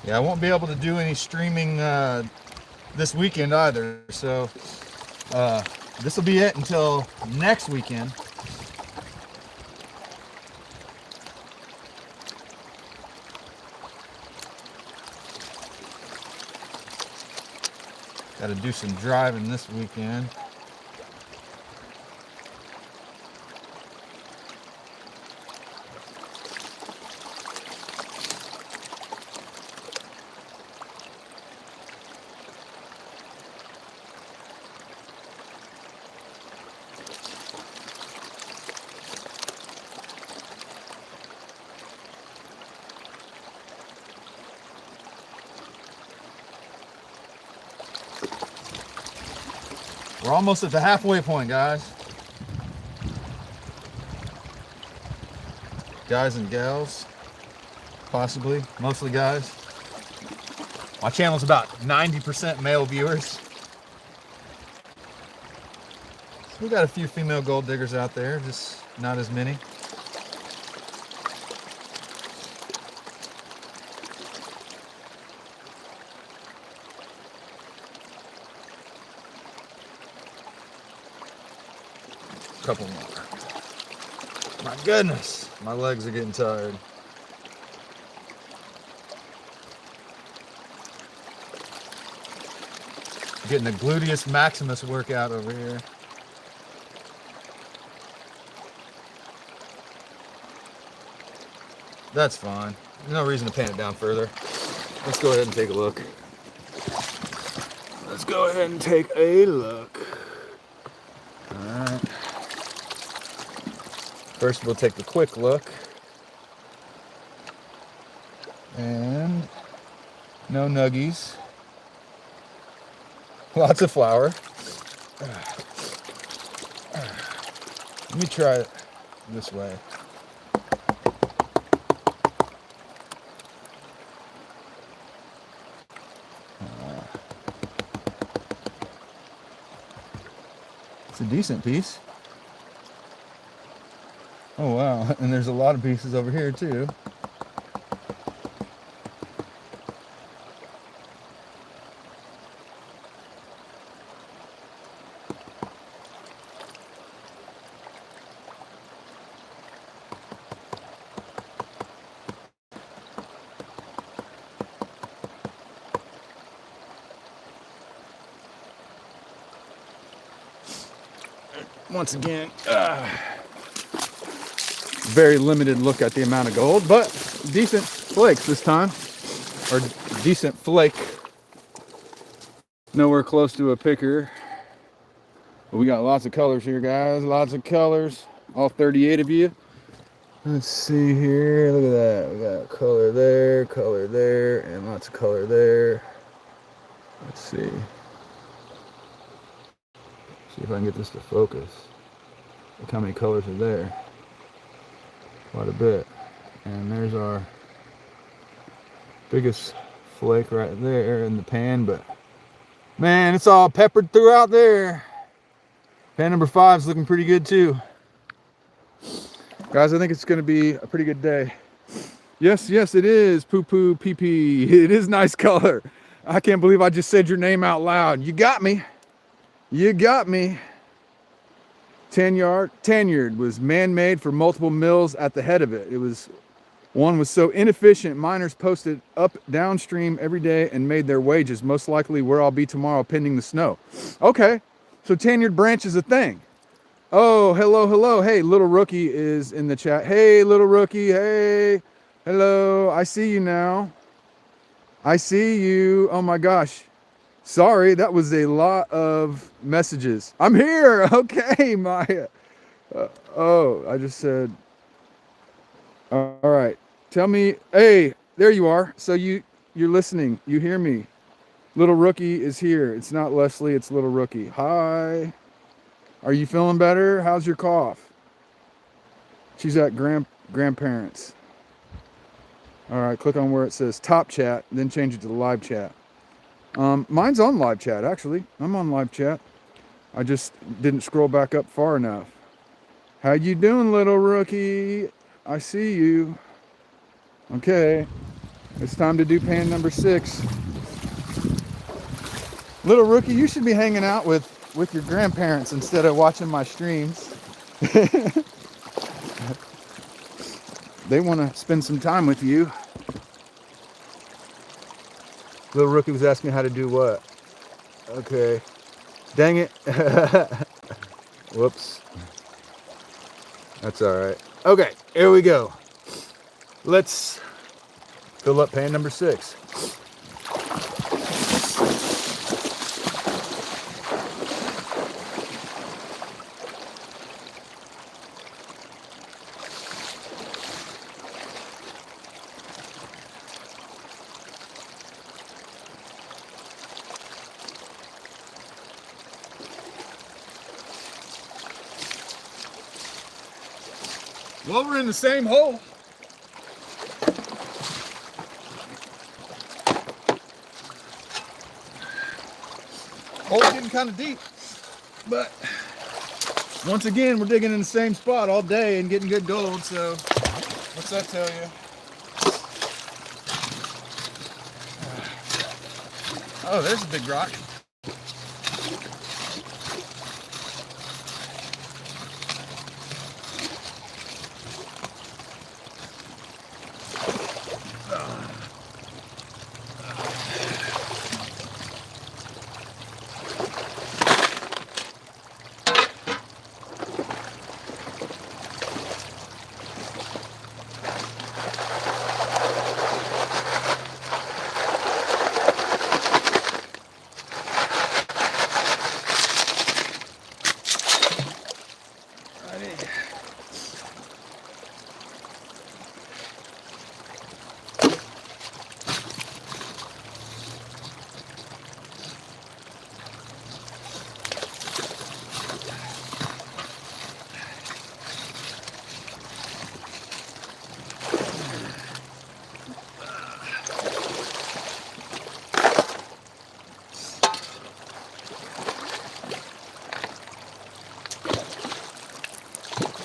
Yeah, I won't be able to do any streaming this weekend either, so this will be it until next weekend. Got to do some driving this weekend. We're almost at the halfway point, guys. Guys and gals, possibly, mostly guys. My channel's about 90% male viewers. We got a few female gold diggers out there, just not as many. Couple more. My goodness, my legs are getting tired. Getting the gluteus maximus workout over here. That's fine. There's no reason to pan it down further. Let's go ahead and take a look. Let's go ahead and take a look. All right. First, we'll take a quick look. And no nuggies. Lots of flour. Let me try it this way. It's a decent piece. Oh wow, and there's a lot of pieces over here too. Once again, very limited look at the amount of gold, but decent flakes this time, or decent flake. Nowhere close to a picker. But we got lots of colors here, guys. Lots of colors. All 38 of you. Let's see here. Look at that. We got color there, and lots of color there. Let's see. See if I can get this to focus. Look how many colors are there. Quite a bit. And there's our biggest flake right there in the pan, but man, it's all peppered throughout there. Pan number 5 is looking pretty good too. Guys, I think it's gonna be a pretty good day. Yes, yes, it is. Poo poo pee pee. It is nice color. I can't believe I just said your name out loud. You got me. You got me. Tanyard was man-made for multiple mills at the head of it. One was so inefficient, miners posted up downstream every day and made their wages, most likely where I'll be tomorrow pending the snow. Okay, so Tanyard branch is a thing. Oh, hello, hello. Hey, little rookie is in the chat. Hey, little rookie. Hey, hello. I see you now. I see you. Oh my gosh. Sorry, that was a lot of messages. I'm here. Okay, Maya. Oh, I just said. All right. Tell me. Hey, there you are. So you're listening. You hear me. Little rookie is here. It's not Leslie. It's little rookie. Hi. Are you feeling better? How's your cough? She's at grandparents. All right, click on where it says top chat, then change it to the live chat. Mine's on live chat, actually. I'm on live chat. I just didn't scroll back up far enough. How you doing, little rookie? I see you. Okay, it's time to do pan number 6. Little rookie, you should be hanging out with your grandparents instead of watching my streams. They want to spend some time with you. Little rookie was asking me how to do what. Okay. Dang it. Whoops. That's all right. Okay, here we go. Let's fill up pan number 6. Well, we're in the same hole. Hole's getting kind of deep, but once again, we're digging in the same spot all day and getting good gold, so what's that tell you? Oh, there's a big rock.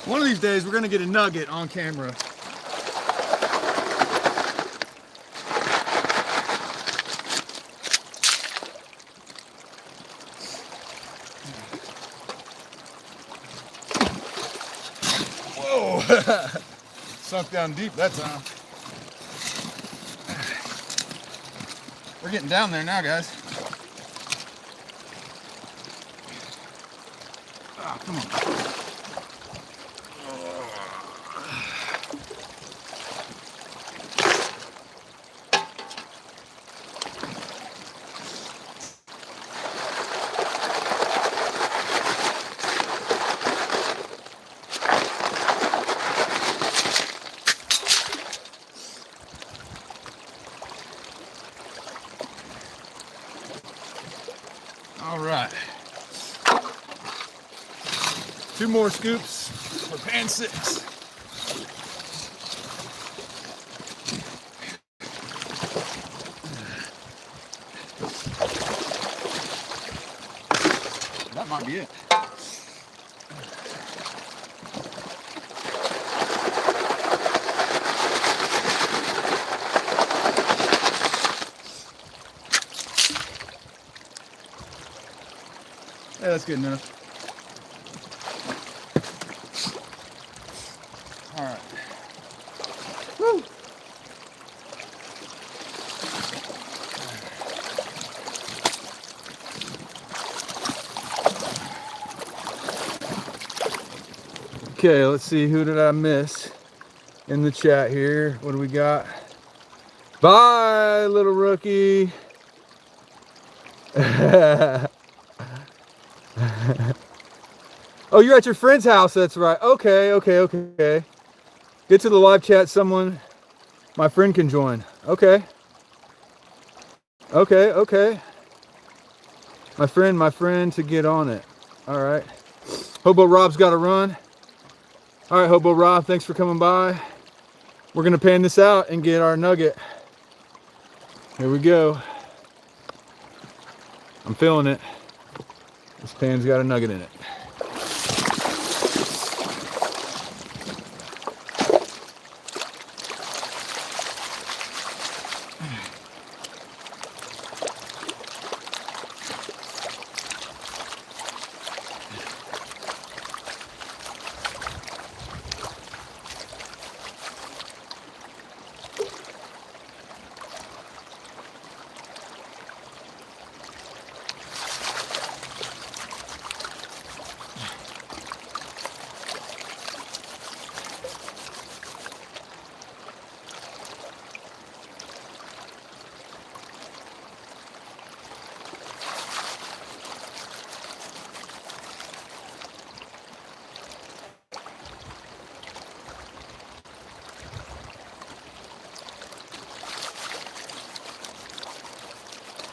One of these days, we're gonna get a nugget on camera. Whoa! Sunk down deep that time. We're getting down there now, guys. Oh, come on. 2 more scoops for pan 6. That might be it. Yeah, that's good enough. All right. Woo. Okay, let's see, who did I miss in the chat here? What do we got? Bye, little rookie. Oh, you're at your friend's house, that's right. Okay. Get to the live chat, someone, my friend can join. Okay. My friend to get on it. All right. Hobo Rob's got to run. All right, Hobo Rob, thanks for coming by. We're gonna pan this out and get our nugget. Here we go. I'm feeling it. This pan's got a nugget in it.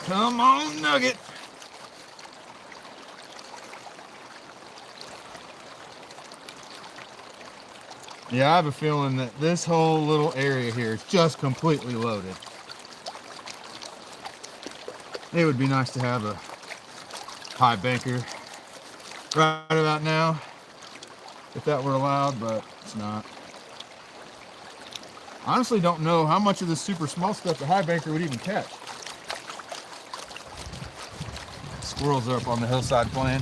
Come on, nugget. Yeah, I have a feeling that this whole little area here is just completely loaded. It would be nice to have a high banker right about now, if that were allowed, but it's not. Honestly, don't know how much of this super small stuff the high banker would even catch. Squirrels are up on the hillside playing.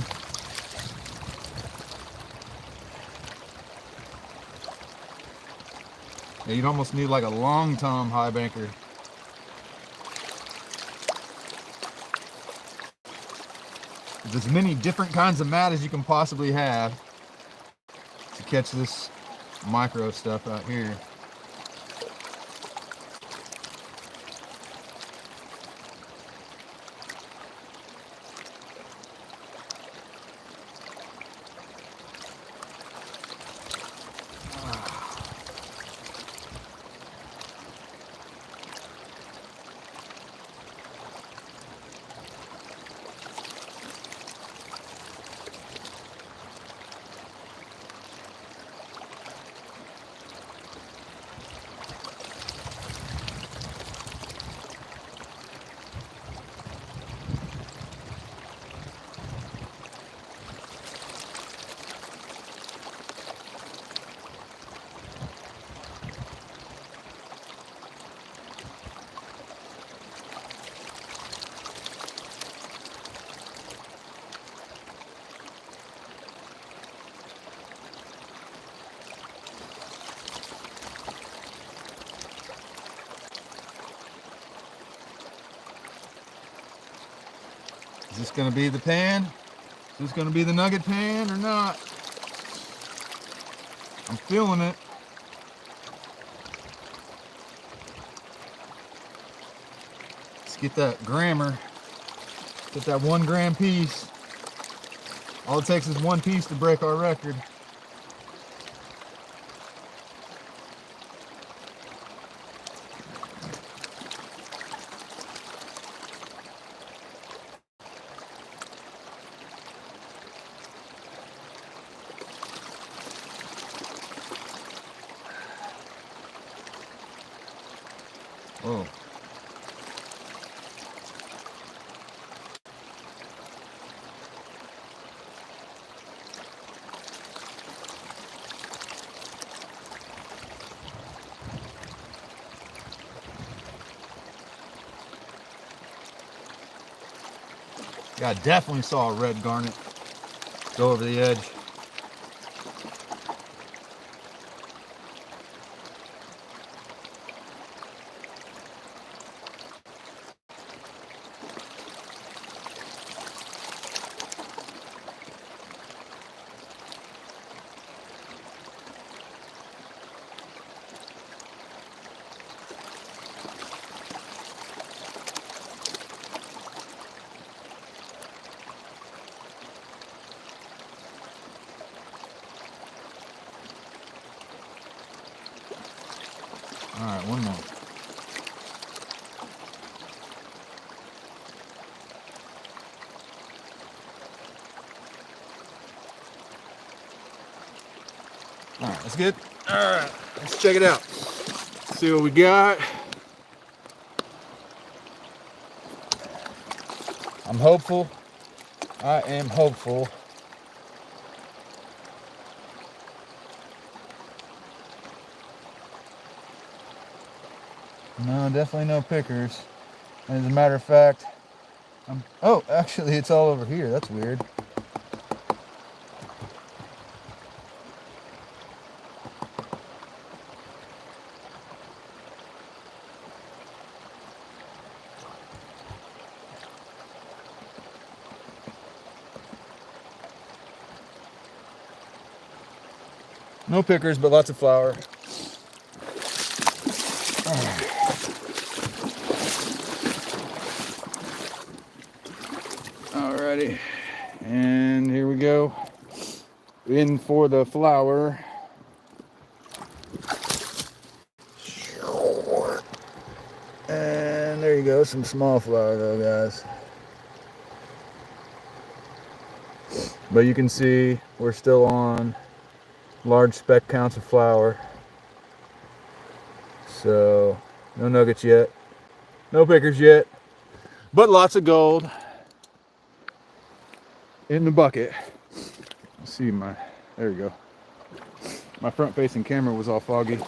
Yeah, you'd almost need like a long tom high banker. There's as many different kinds of mat as you can possibly have to catch this micro stuff out here. Is this going to be the pan? Is this going to be the nugget pan or not? I'm feeling it. Let's get that grammer. Get that 1 gram piece. All it takes is 1 piece to break our record. Whoa. Yeah, I definitely saw a red garnet go over the edge. All right, one more. All right, that's good. All right, let's check it out. See what we got. I'm hopeful. I am hopeful. No, definitely no pickers. As a matter of fact, oh, actually it's all over here. That's weird. No pickers, but lots of flour. Alrighty, and here we go. In for the flour. And there you go, some small flour though, guys. But you can see we're still on large speck counts of flour. So no nuggets yet, no pickers yet, but lots of gold in the bucket. Let's see there we go. My front facing camera was all foggy.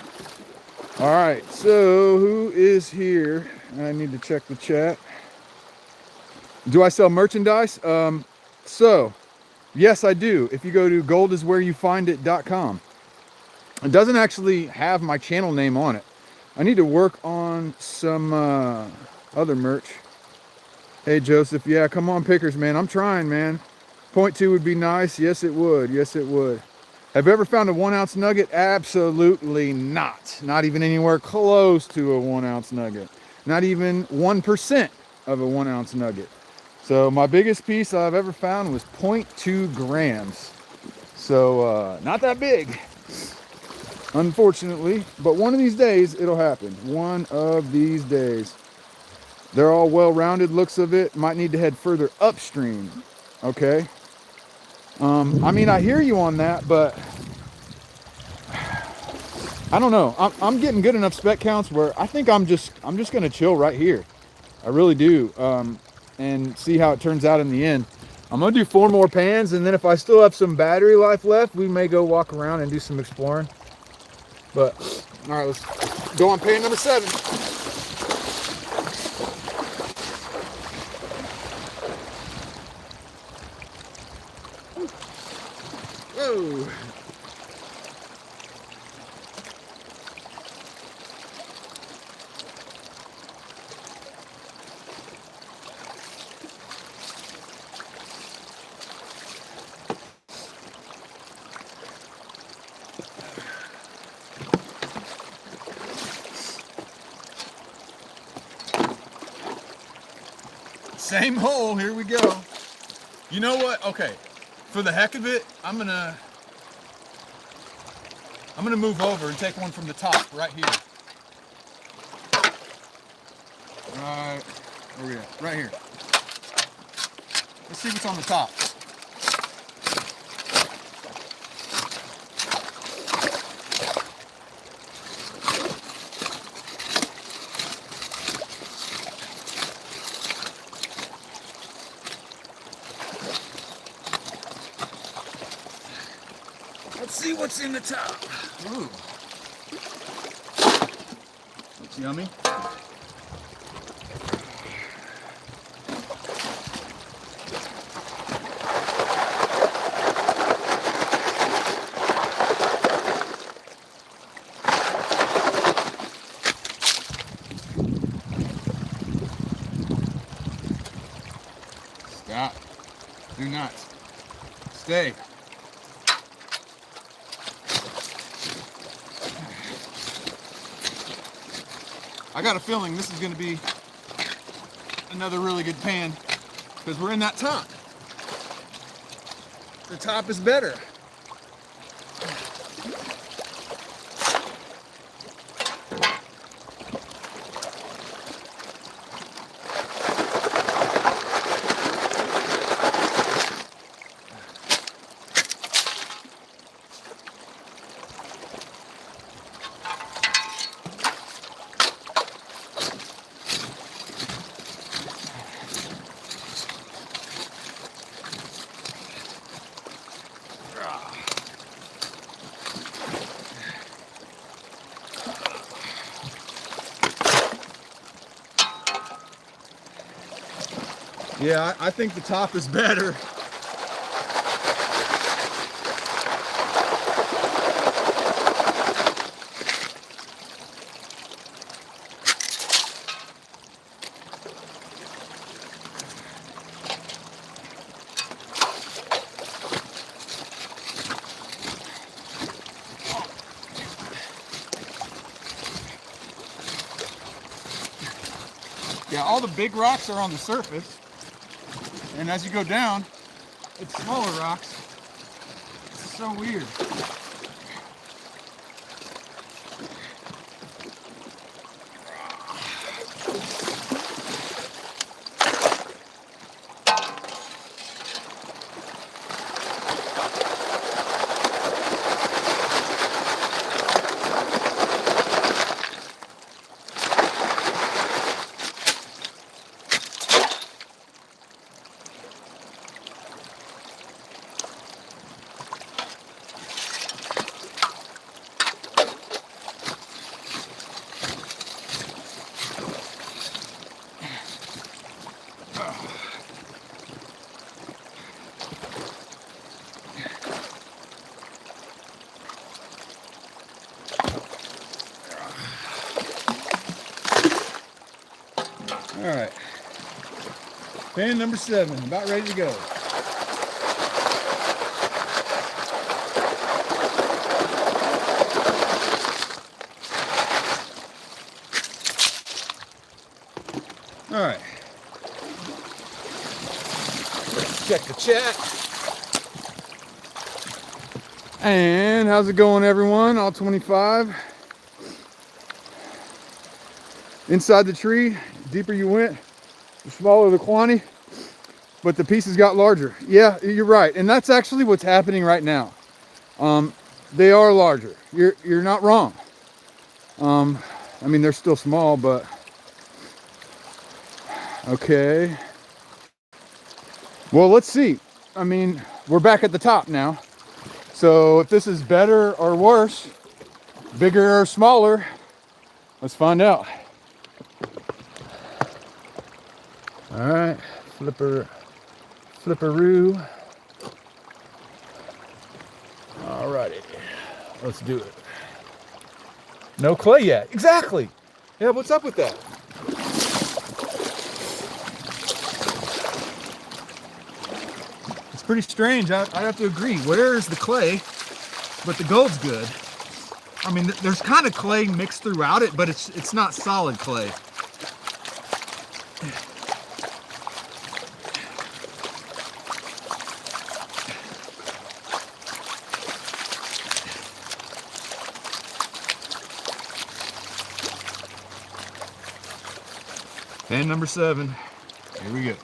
All right, so who is here? I need to check the chat. Do I sell merchandise? So yes, I do. If you go to goldiswhereyouFindit.com, it doesn't actually have my channel name on it. I need to work on some other merch. Hey Joseph, yeah, come on pickers, man. I'm trying, man. 0.2 would be nice. Yes, it would. Yes, it would. Have you ever found a 1 ounce nugget? Absolutely not. Not even anywhere close to a 1 ounce nugget. Not even 1% of a 1 ounce nugget. So my biggest piece I've ever found was 0.2 grams. So not that big, unfortunately, but one of these days it'll happen. One of these days. They're all well-rounded looks of it. Might need to head further upstream. Okay. I mean, I hear you on that, but I don't know. I'm getting good enough spec counts where I think I'm just gonna chill right here. I really do. And see how it turns out in the end. I'm gonna do 4 more pans, and then if I still have some battery life left, we may go walk around and do some exploring. But all right, let's go on pan number 7. Whoa. Same hole, here we go. You know what? Okay, for the heck of it, I'm gonna move over and take one from the top right here. Right, where we at? Right here. Let's see what's on the top. Let's see what's in the top. Ooh. Looks yummy. Stop. Do not. Stay. I got a feeling this is going to be another really good pan because we're in that top. The top is better. Yeah, I think the top is better. Yeah, all the big rocks are on the surface. And as you go down, it's smaller rocks. It's so weird. All right, pan number 7, about ready to go. All right, check the chat. And how's it going, everyone? All 25. Inside the tree, deeper you went, the smaller the quantity, but the pieces got larger. Yeah, you're right, and that's actually what's happening right now. They are larger. You're not wrong. I mean, they're still small, but okay. Well, let's see. I mean, we're back at the top now. So if this is better or worse, bigger or smaller, let's find out. All right, flipperoo. All righty, let's do it. No clay yet. Exactly. Yeah, what's up with that? It's pretty strange. I have to agree. Where is the clay? But the gold's good. I mean, there's kind of clay mixed throughout it, but it's not solid clay. Pan number 7. Here we go.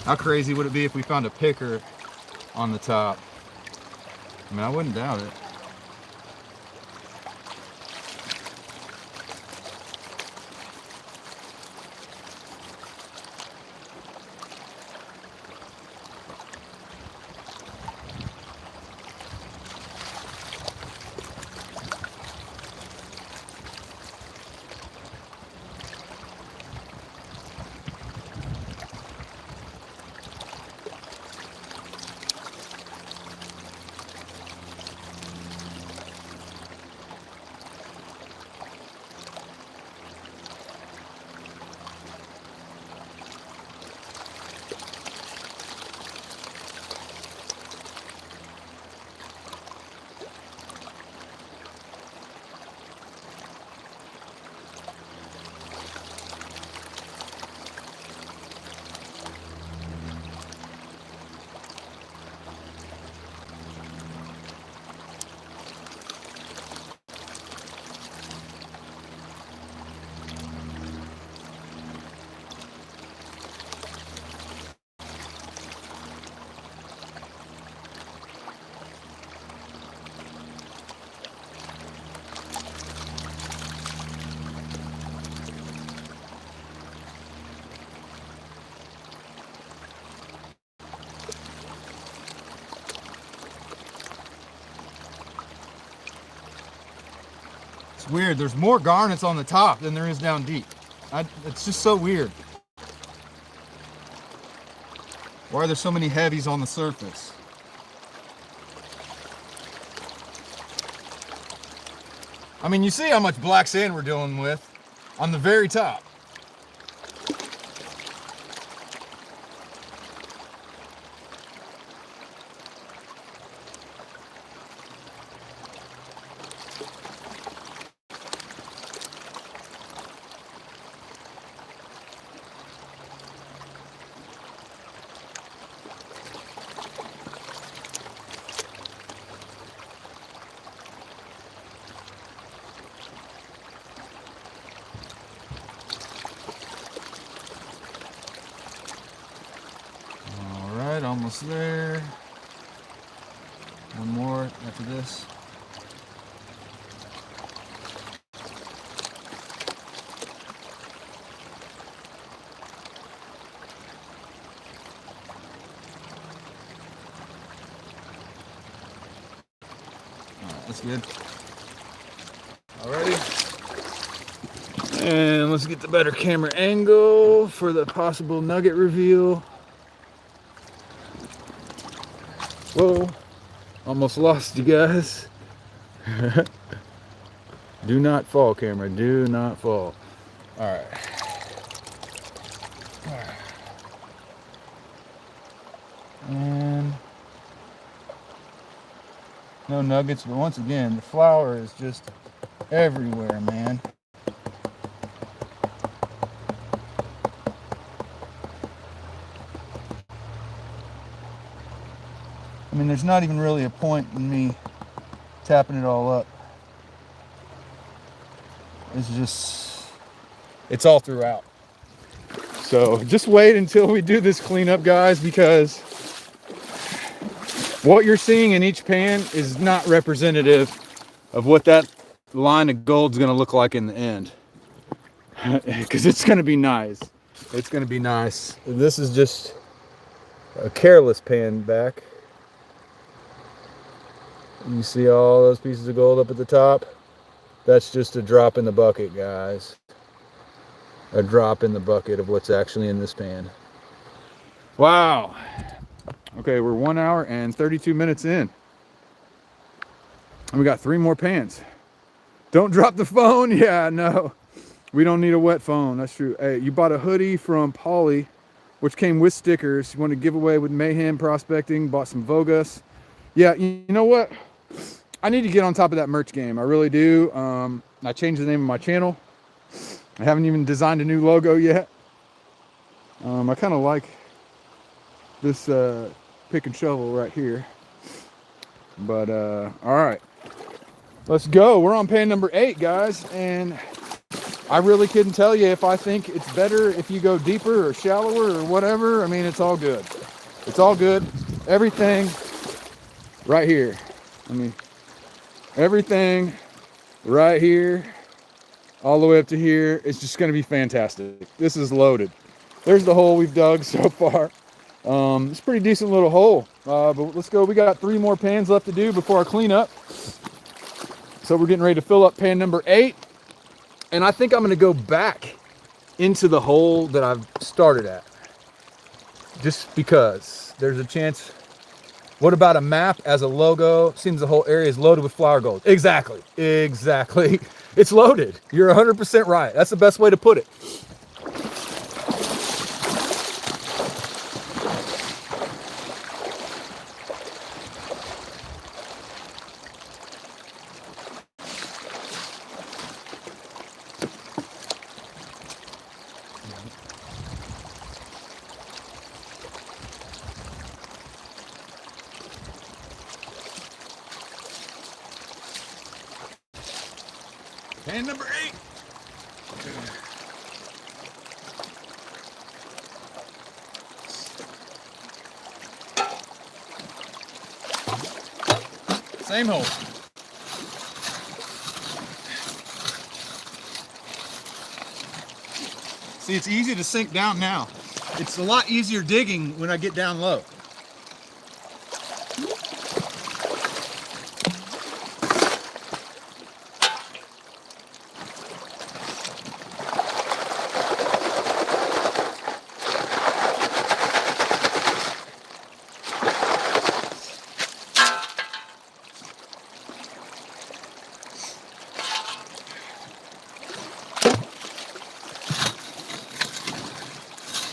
How crazy would it be if we found a picker on the top? I mean, I wouldn't doubt it. It's weird. There's more garnets on the top than there is down deep. It's just so weird. Why are there so many heavies on the surface? I mean, you see how much black sand we're dealing with on the very top. Almost there. One more after this. Alright, that's good. Alrighty. And let's get the better camera angle for the possible nugget reveal. Whoa, almost lost you guys. Do not fall, camera, do not fall. All right. And no nuggets, but once again, the flour is just everywhere, man. I mean, there's not even really a point in me tapping it all up. It's all throughout. So just wait until we do this cleanup, guys, because what you're seeing in each pan is not representative of what that line of gold is going to look like in the end. Because it's going to be nice. It's going to be nice. This is just a careless pan back. You see all those pieces of gold up at the top? That's just a drop in the bucket, guys. A drop in the bucket of what's actually in this pan. Wow. Okay, we're 1 hour and 32 minutes in. And we got 3 more pans. Don't drop the phone. Yeah, no. We don't need a wet phone. That's true. Hey, you bought a hoodie from Polly, which came with stickers. You want to give away with Mayhem Prospecting. Bought some Vogus. Yeah, you know what? I need to get on top of that merch game. I really do. I changed the name of my channel. I haven't even designed a new logo yet. I kind of like this pick and shovel right here. But, all right. Let's go. We're on pan number 8, guys. And I really couldn't tell you if I think it's better if you go deeper or shallower or whatever. I mean, it's all good. It's all good. Everything right here. I mean, everything right here, all the way up to here. It's just going to be fantastic. This is loaded. There's the hole we've dug so far. It's a pretty decent little hole. But let's go. We got 3 more pans left to do before our cleanup. So we're getting ready to fill up pan number 8. And I think I'm going to go back into the hole that I've started at. Just because there's a chance. What about a map as a logo? Seems the whole area is loaded with flower gold. Exactly. Exactly. It's loaded. You're 100% right. That's the best way to put it. Pan number 8. Same hole. See, it's easy to sink down now. It's a lot easier digging when I get down low.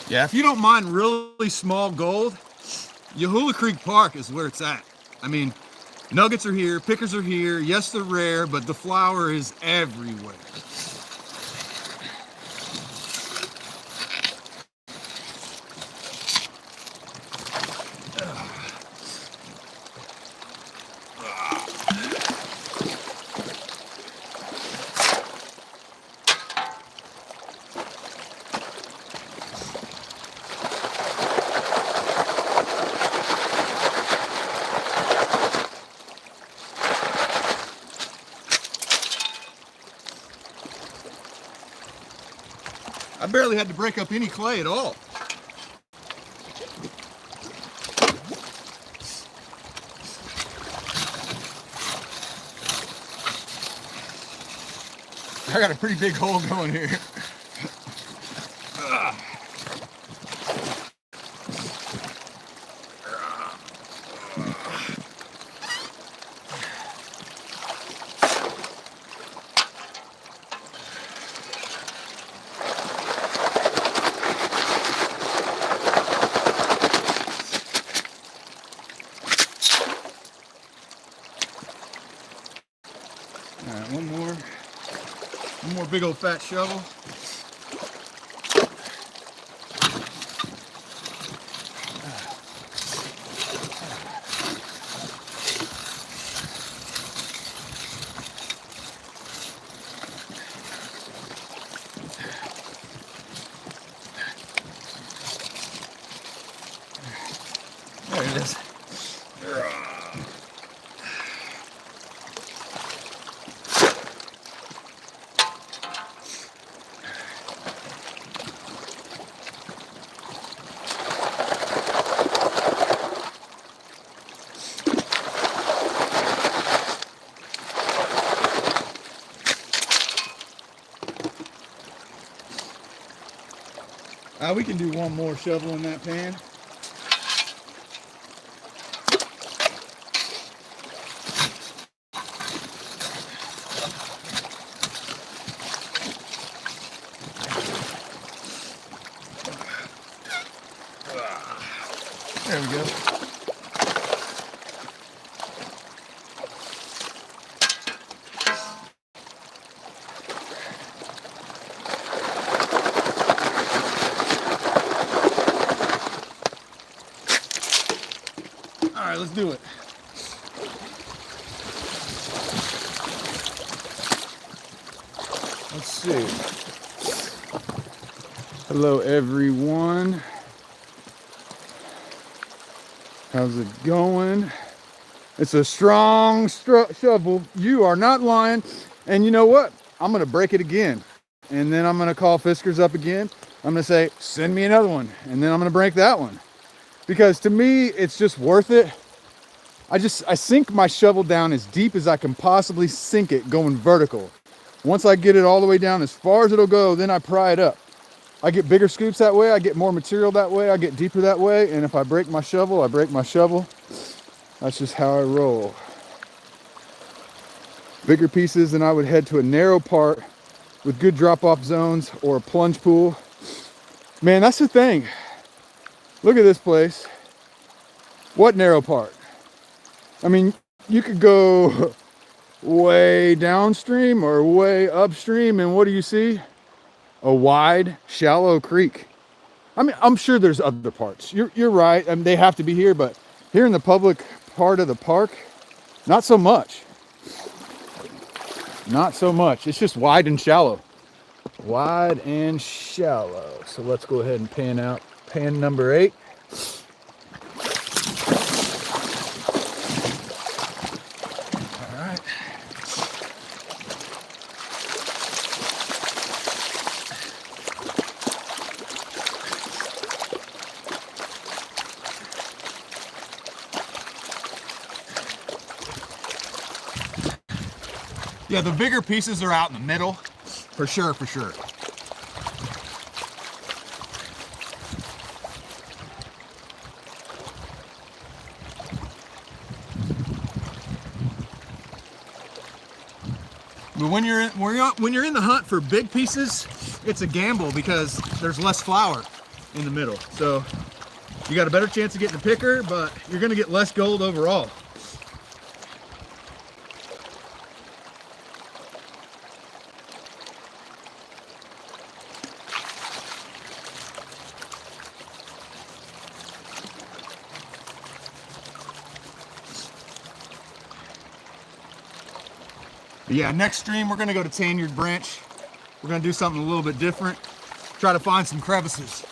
Yeah, if you don't mind really small gold, Yahula Creek Park is where it's at. I mean, nuggets are here, pickers are here. Yes, they're rare, but the flower is everywhere. I barely had to break up any clay at all. I got a pretty big hole going here. All right, one more big old fat shovel. There it is. We can do one more shovel in that pan. There we go. All right, let's do it. Let's see. Hello everyone. How's it going? It's a strong shovel. You are not lying. And you know what? I'm gonna break it again. And then I'm gonna call Fiskars up again. I'm gonna say, send me another one. And then I'm gonna break that one. Because to me, it's just worth it. I sink my shovel down as deep as I can possibly sink it going vertical. Once I get it all the way down as far as it'll go, then I pry it up. I get bigger scoops that way, I get more material that way, I get deeper that way, and if I break my shovel, I break my shovel. That's just how I roll. Bigger pieces, and I would head to a narrow part with good drop-off zones or a plunge pool. Man, that's the thing. Look at this place. What narrow part? I mean, you could go way downstream or way upstream, and what do you see? A wide, shallow creek. I mean, I'm sure there's other parts. You're right. I mean, they have to be here, but here in the public part of the park, not so much. Not so much. It's just wide and shallow. Wide and shallow. So let's go ahead and pan out pan number 8. All right. Yeah, the bigger pieces are out in the middle, for sure, for sure. But when you're in the hunt for big pieces, it's a gamble because there's less flour in the middle. So you got a better chance of getting a picker, but you're gonna get less gold overall. But yeah, next stream we're gonna go to Tanyard Branch. We're gonna do something a little bit different. Try to find some crevices.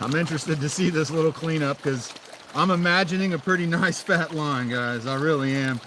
I'm interested to see this little cleanup because I'm imagining a pretty nice fat line, guys. I really am.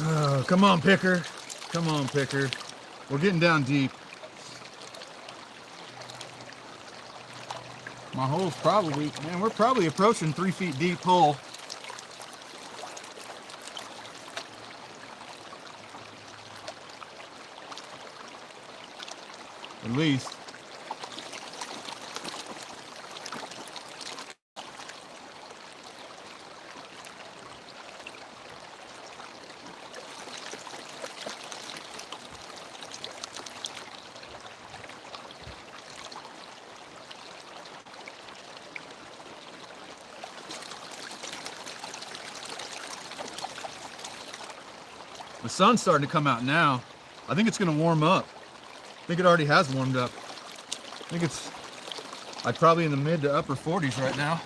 Oh, come on, picker. Come on, picker. We're getting down deep. My hole's probably, man, we're probably approaching 3 feet deep hole. At least. The sun's starting to come out now. I think it's gonna warm up. I think it already has warmed up. I think it's like probably in the mid to upper 40s right now.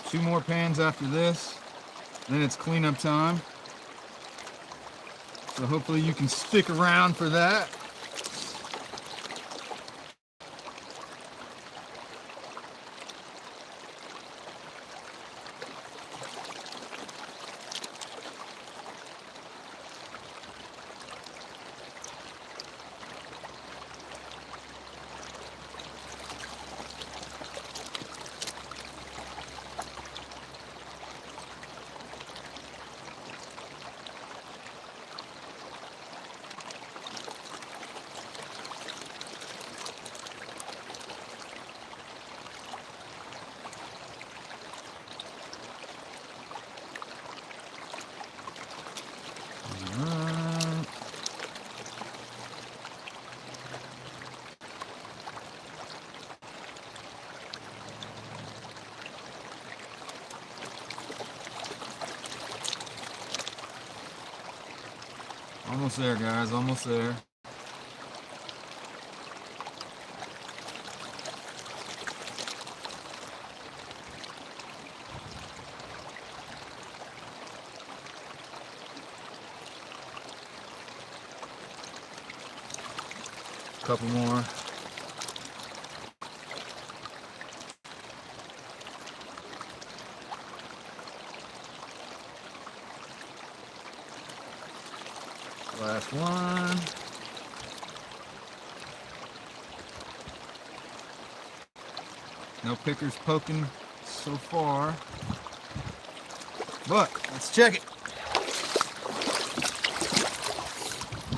Two more pans after this. then it's cleanup time. So hopefully you can stick around for that. Almost there, guys, almost there. Couple more. Last one. No pickers poking so far, but let's check it.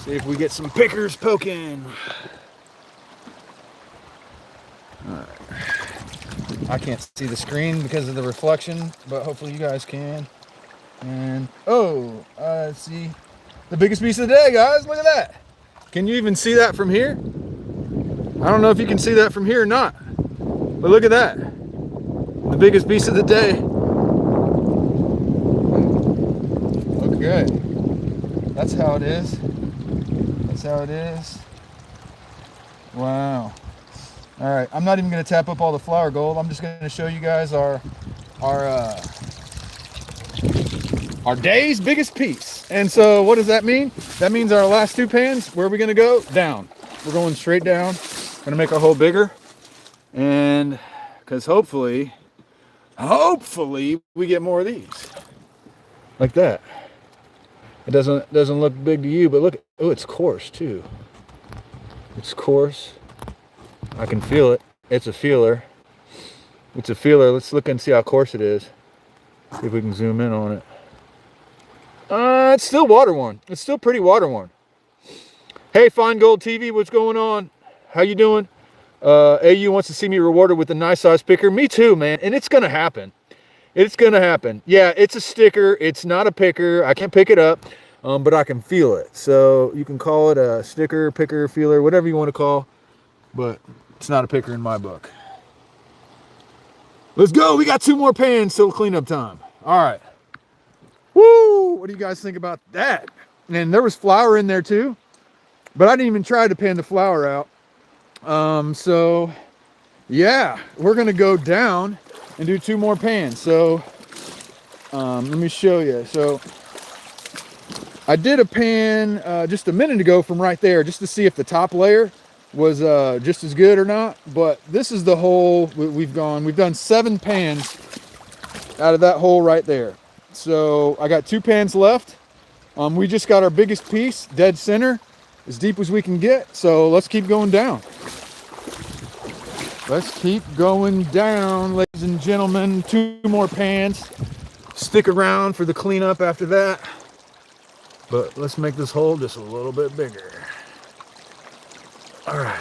See if we get some pickers poking. All right. I can't see the screen because of the reflection, but hopefully you guys can. And oh, I see the biggest piece of the day, guys. Look at that. Can you even see that from here? I don't know if you can see that from here or not, but look at that. The biggest piece of the day. Okay. That's how it is. That's how it is. Wow. All right, I'm not even going to tap up all the flour gold. I'm just going to show you guys our day's biggest piece. And so what does that mean? That means our last two pans, where are we going to go? Down. We're going straight down. Going to make our hole bigger. And because hopefully we get more of these. Like that. It doesn't look big to you, but look, oh, it's coarse too. It's coarse. I can feel it. It's a feeler. It's a feeler. Let's look and see how coarse it is. See if we can zoom in on it. It's still water worn. It's still pretty water worn. Hey, Fine Gold TV, what's going on? How you doing? AU wants to see me rewarded with a nice size picker. Me too, man. And it's gonna happen. It's gonna happen. Yeah, it's a sticker. It's not a picker. I can't pick it up, but I can feel it. So you can call it a sticker, picker, feeler, whatever you want to call. But it's not a picker in my book. Let's go. We got 2 more pans till cleanup time. All right. Woo! What do you guys think about that? And there was flour in there too, but I didn't even try to pan the flour out. So yeah, we're gonna go down and do 2 more pans. So let me show you. So I did a pan just a minute ago from right there, just to see if the top layer was just as good or not. But this is the hole we've done 7 pans out of that hole right there. So I got 2 pans left. We just got our biggest piece dead center, as deep as we can get. So let's keep going down. Let's keep going down, ladies and gentlemen. 2 more pans. Stick around for the cleanup after that. But let's make this hole just a little bit bigger. All right.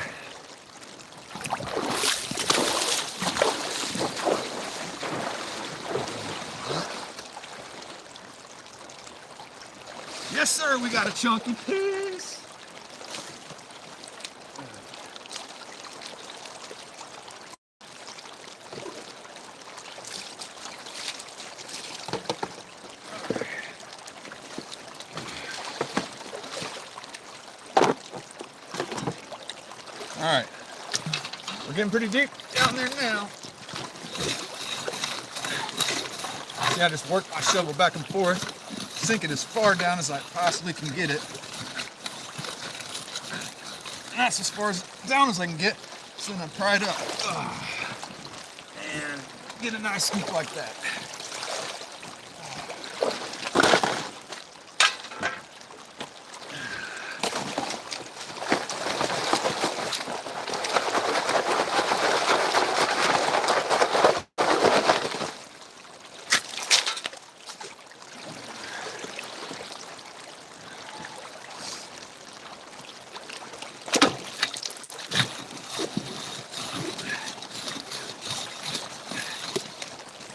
Yes, sir, we got a chunky piece. All right, we're getting pretty deep down there now. I just work my shovel back and forth, sink it as far down as I possibly can get it. And that's as far down as I can get. So then I pry it up and get a nice scoop like that.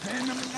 Pan number 9.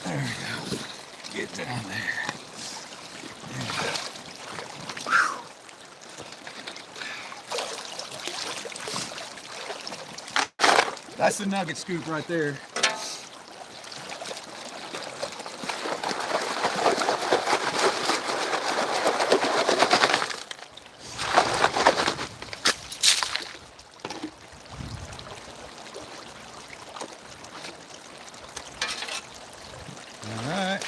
There we go. Get down there. That's the nugget scoop right there. All right.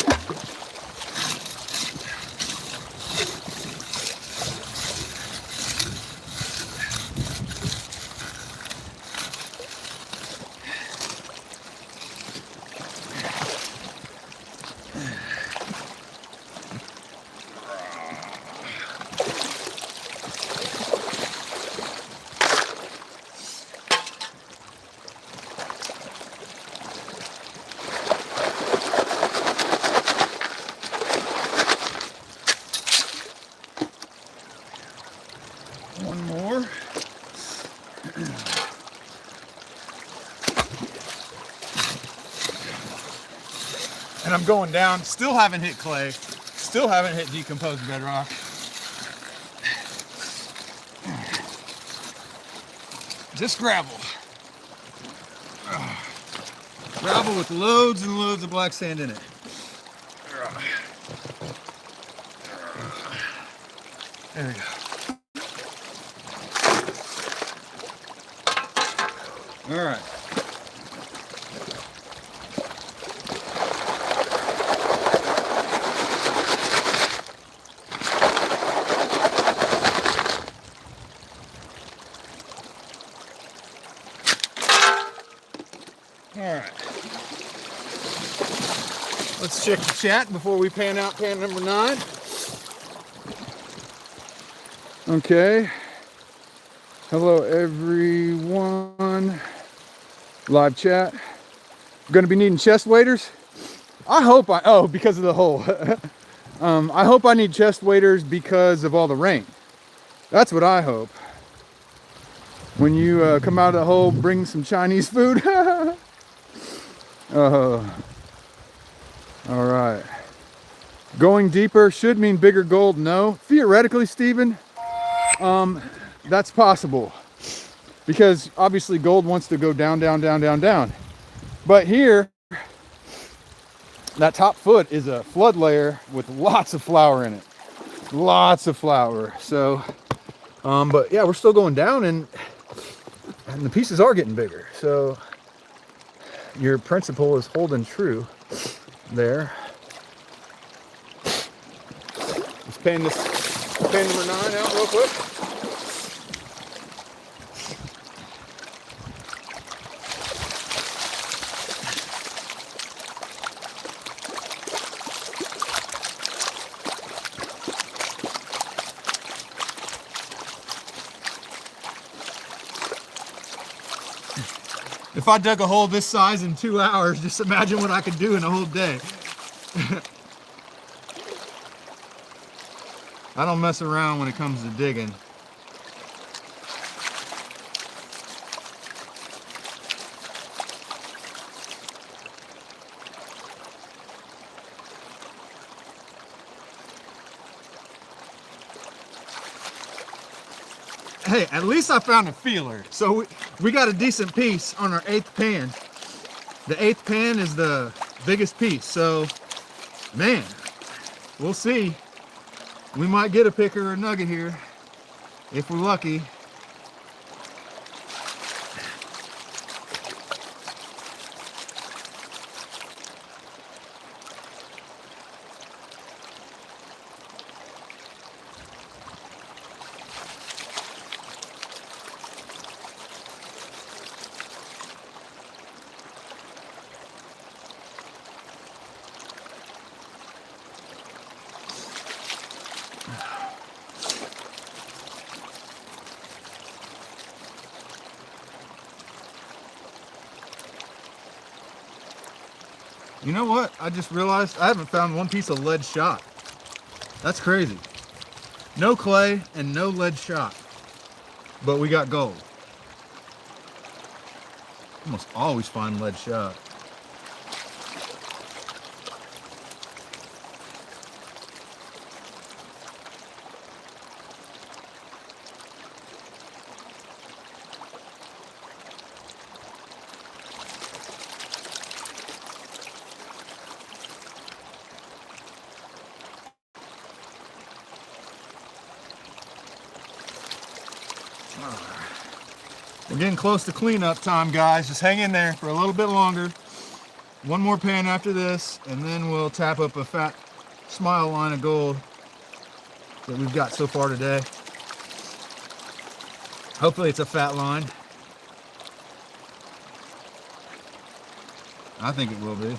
One more. And I'm going down, still haven't hit clay, still haven't hit decomposed bedrock. Just gravel. Gravel with loads and loads of black sand in it. There we go. All right. All right. Let's check the chat before we pan out pan number 9. Okay. Hello, everyone. Live chat. We're going to be needing chest waders. I hope because of the hole. I hope I need chest waders because of all the rain. That's what I hope. When you come out of the hole, bring some Chinese food. All right. Going deeper should mean bigger gold. No. Theoretically, Stephen, that's possible. Because obviously gold wants to go down, down, down, down, down. But here, that top foot is a flood layer with lots of flour in it. Lots of flour. So, but yeah, we're still going down and the pieces are getting bigger. So your principle is holding true there. Let's pan number 9 out real quick. If I dug a hole this size in 2 hours, just imagine what I could do in a whole day. I don't mess around when it comes to digging. Hey, at least I found a feeler. So we got a decent piece on our 8th pan. The 8th pan is the biggest piece. So, man, we'll see. We might get a picker or a nugget here if we're lucky. You know what? I just realized I haven't found one piece of lead shot. That's crazy. No clay and no lead shot. But we got gold. Almost always find lead shot. We're getting close to cleanup time, guys. Just hang in there for a little bit longer. One more pan after this, and then we'll tap up a fat smile line of gold that we've got so far today. Hopefully it's a fat line. I think it will be.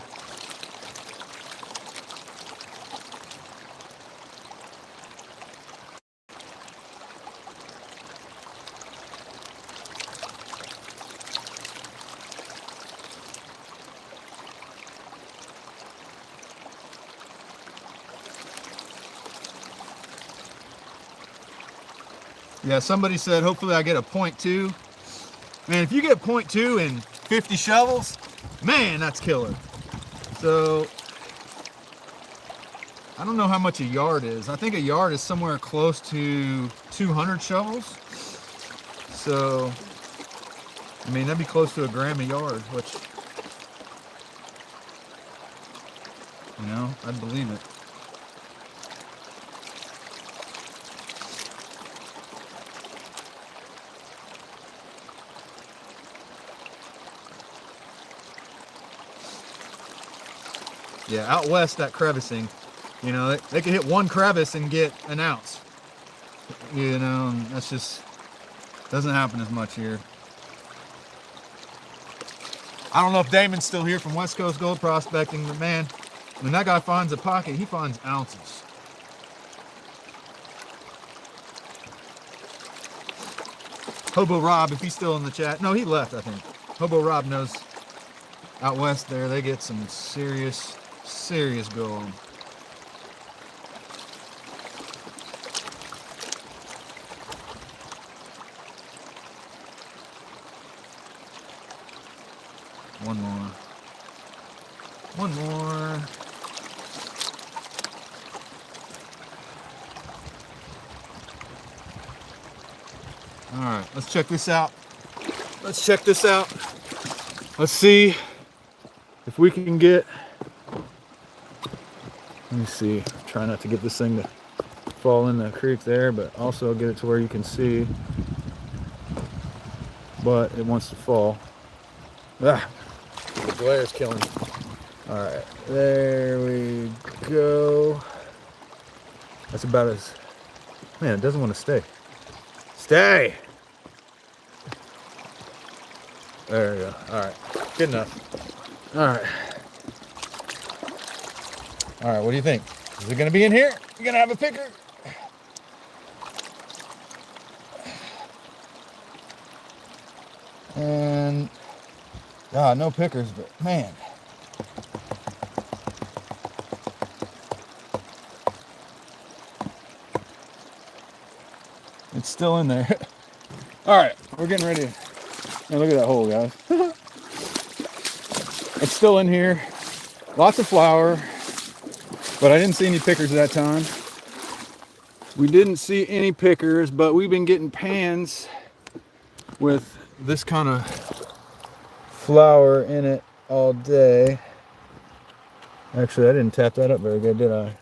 Yeah, somebody said hopefully I get a 0.2. Man, if you get 0.2 and 50 shovels, man, that's killer. So, I don't know how much a yard is. I think a yard is somewhere close to 200 shovels. So, I mean, that'd be close to a gram a yard, which, you know, I'd believe it. Yeah, out west, that crevicing, you know, they can hit one crevice and get an ounce. You know, and that's just, doesn't happen as much here. I don't know if Damon's still here from West Coast Gold Prospecting, but man, when that guy finds a pocket, he finds ounces. Hobo Rob, if he's still in the chat. No, he left, I think. Hobo Rob knows out west there, they get some serious gold. One more. All right, let's check this out. Let's see if we can get, let me see, try not to get this thing to fall in the creek there, but also get it to where you can see, but it wants to fall. The glare is killing me. All right, there we go. That's about as, man, it doesn't want to stay. Stay! There we go. All right, good enough. All right, what do you think? Is it gonna be in here? You gonna have a picker? And, no pickers, but man. still in there. All right, we're getting ready. Now look at that hole, guys. It's still in here. Lots of flour, but I didn't see any pickers that time. We didn't see any pickers, but we've been getting pans with this kind of flour in it all day. Actually, I didn't tap that up very good, did I?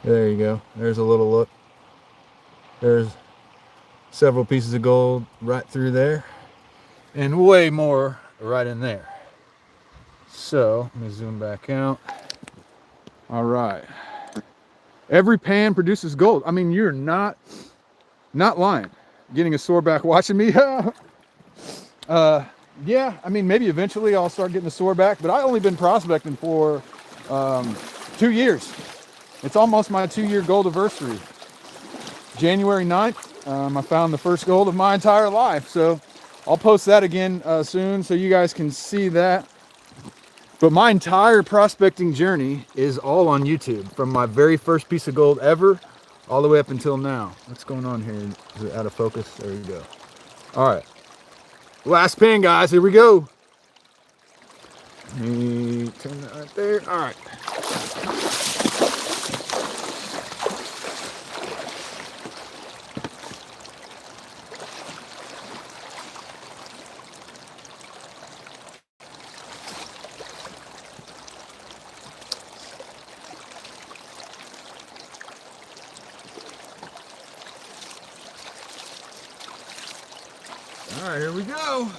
There you go. There's a little look. There's several pieces of gold right through there, and way more right in there. So let me zoom back out. All right. Every pan produces gold. I mean, you're not lying. Getting a sore back watching me. Yeah, I mean, maybe eventually I'll start getting a sore back, but I've only been prospecting for 2 years. It's almost my 2-year gold anniversary. January 9th, I found the first gold of my entire life. So I'll post that again soon so you guys can see that. But my entire prospecting journey is all on YouTube, from my very first piece of gold ever all the way up until now. What's going on here? Is it out of focus? There you go. All right. Last pin, guys. Here we go. Let me turn that right there. All right. All right, here we go.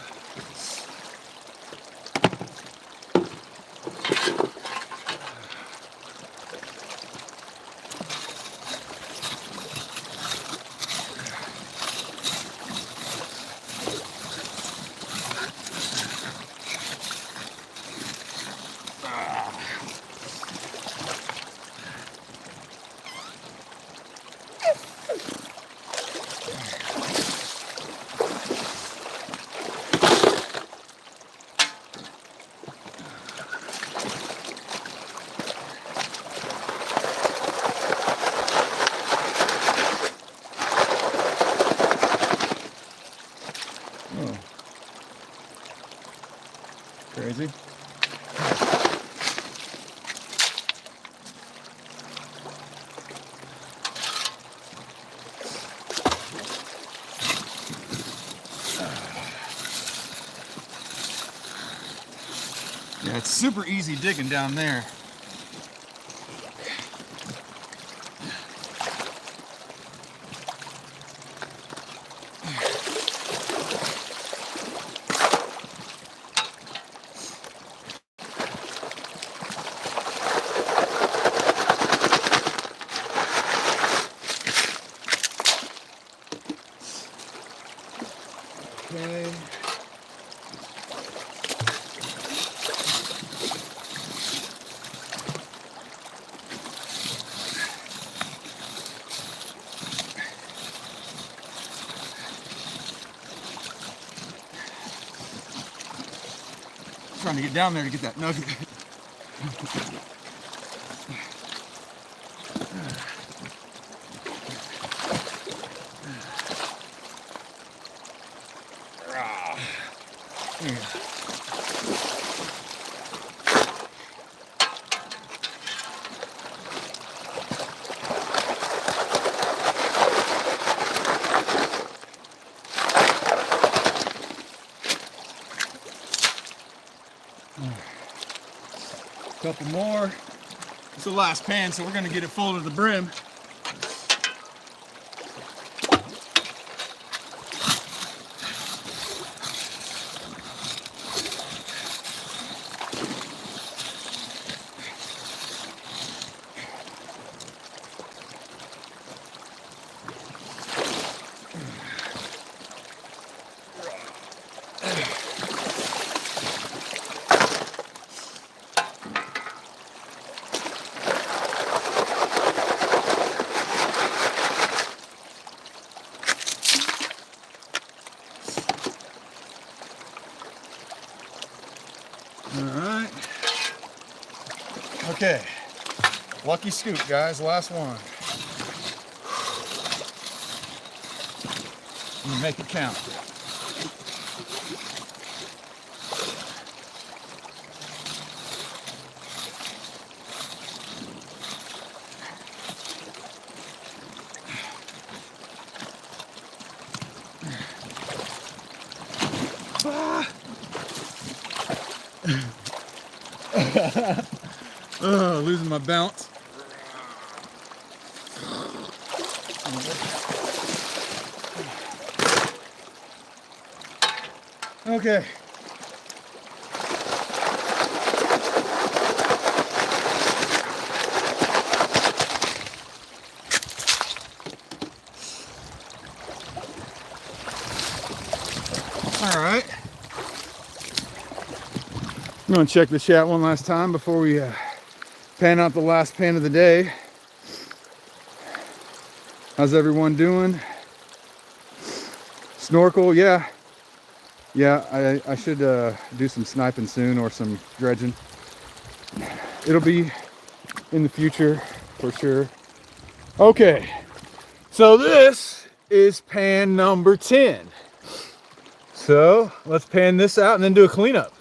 Oh. Crazy. Yeah, it's super easy digging down there. Okay. Trying to get down there to get that nugget. Couple more. It's the last pan, so we're gonna get it full to the brim. Alright. Okay. Lucky scoop, guys. Last one. and make it count. Losing my balance. Okay. All right. I'm gonna check the chat one last time before we pan out the last pan of the day. How's everyone doing? Snorkel, yeah. Yeah, I should do some sniping soon or some dredging. It'll be in the future for sure. Okay, so this is pan number 10. So let's pan this out and then do a cleanup.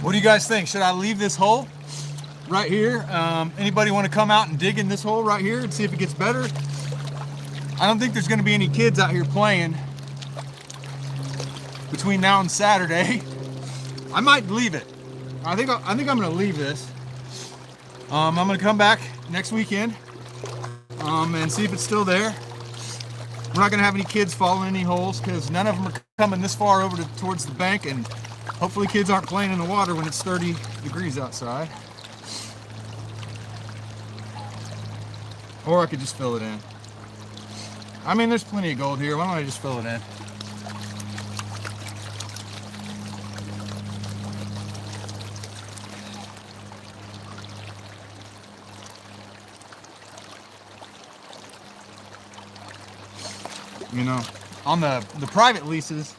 What do you guys think? Should I leave this hole right here? Anybody want to come out and dig in this hole right here and see if it gets better? I don't think there's going to be any kids out here playing between now and Saturday. I might leave it. I think I'm going to leave this. I'm going to come back next weekend and see if it's still there. We're not going to have any kids following any holes because none of them are coming this far over towards the bank, and hopefully kids aren't playing in the water when it's 30 degrees outside. Or I could just fill it in. I mean, there's plenty of gold here. Why don't I just fill it in? You know, on the private leases,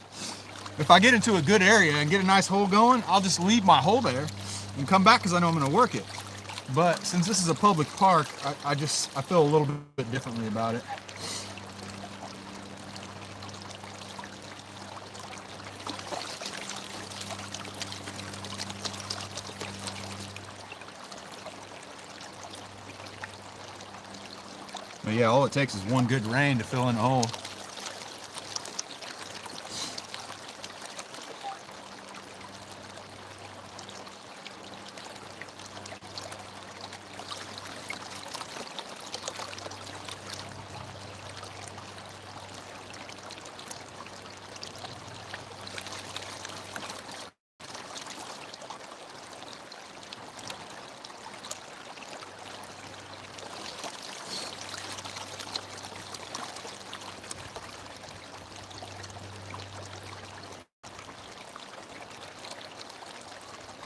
if I get into a good area and get a nice hole going, I'll just leave my hole there and come back because I know I'm going to work it. But since this is a public park, I feel a little bit differently about it. But yeah, all it takes is one good rain to fill in a hole.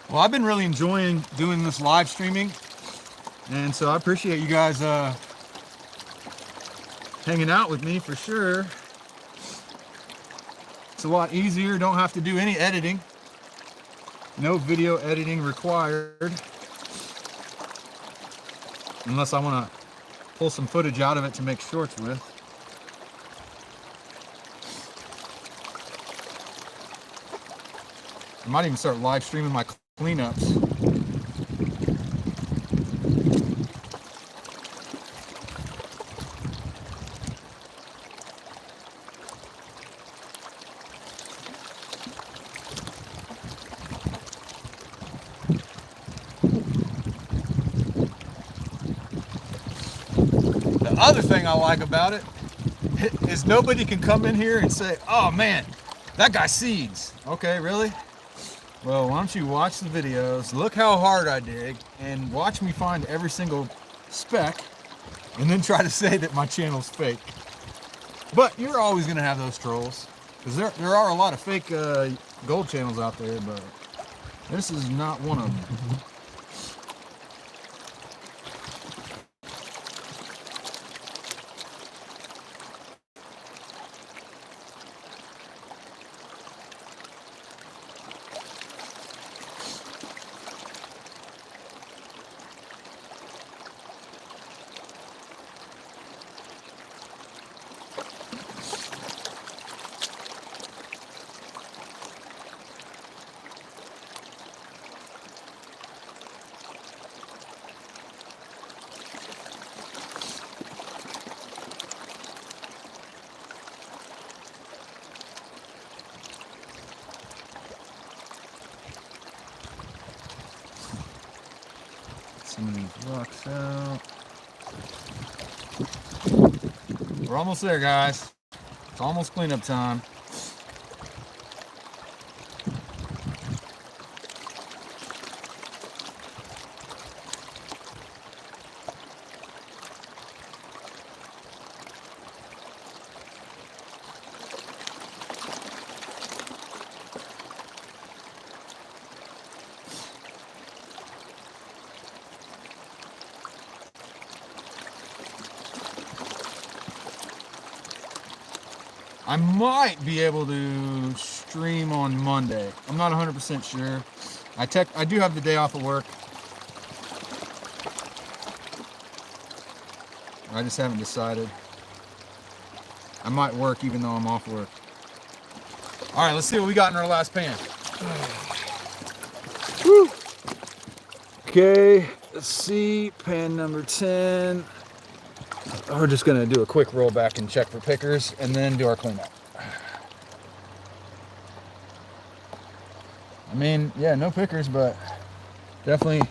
Well, I've been really enjoying doing this live streaming, and so I appreciate you guys hanging out with me for sure. It's a lot easier, don't have to do any editing. No video editing required. Unless I want to pull some footage out of it to make shorts with. I might even start live streaming my cleanups. other thing I like about it is nobody can come in here and say, oh man, that guy seeds. Okay, really? Well, why don't you watch the videos, look how hard I dig, and watch me find every single speck, and then try to say that my channel's fake. But you're always going to have those trolls, because there are a lot of fake gold channels out there, but this is not one of them. Some of these rocks out. We're almost there, guys. It's almost cleanup time. I might be able to stream on Monday. I'm not 100% sure. I do have the day off of work. I just haven't decided. I might work even though I'm off work. All right, let's see what we got in our last pan. Woo. Okay, let's see, pan number 10. We're just gonna do a quick roll back and check for pickers and then do our cleanup. I mean, yeah, no pickers, but definitely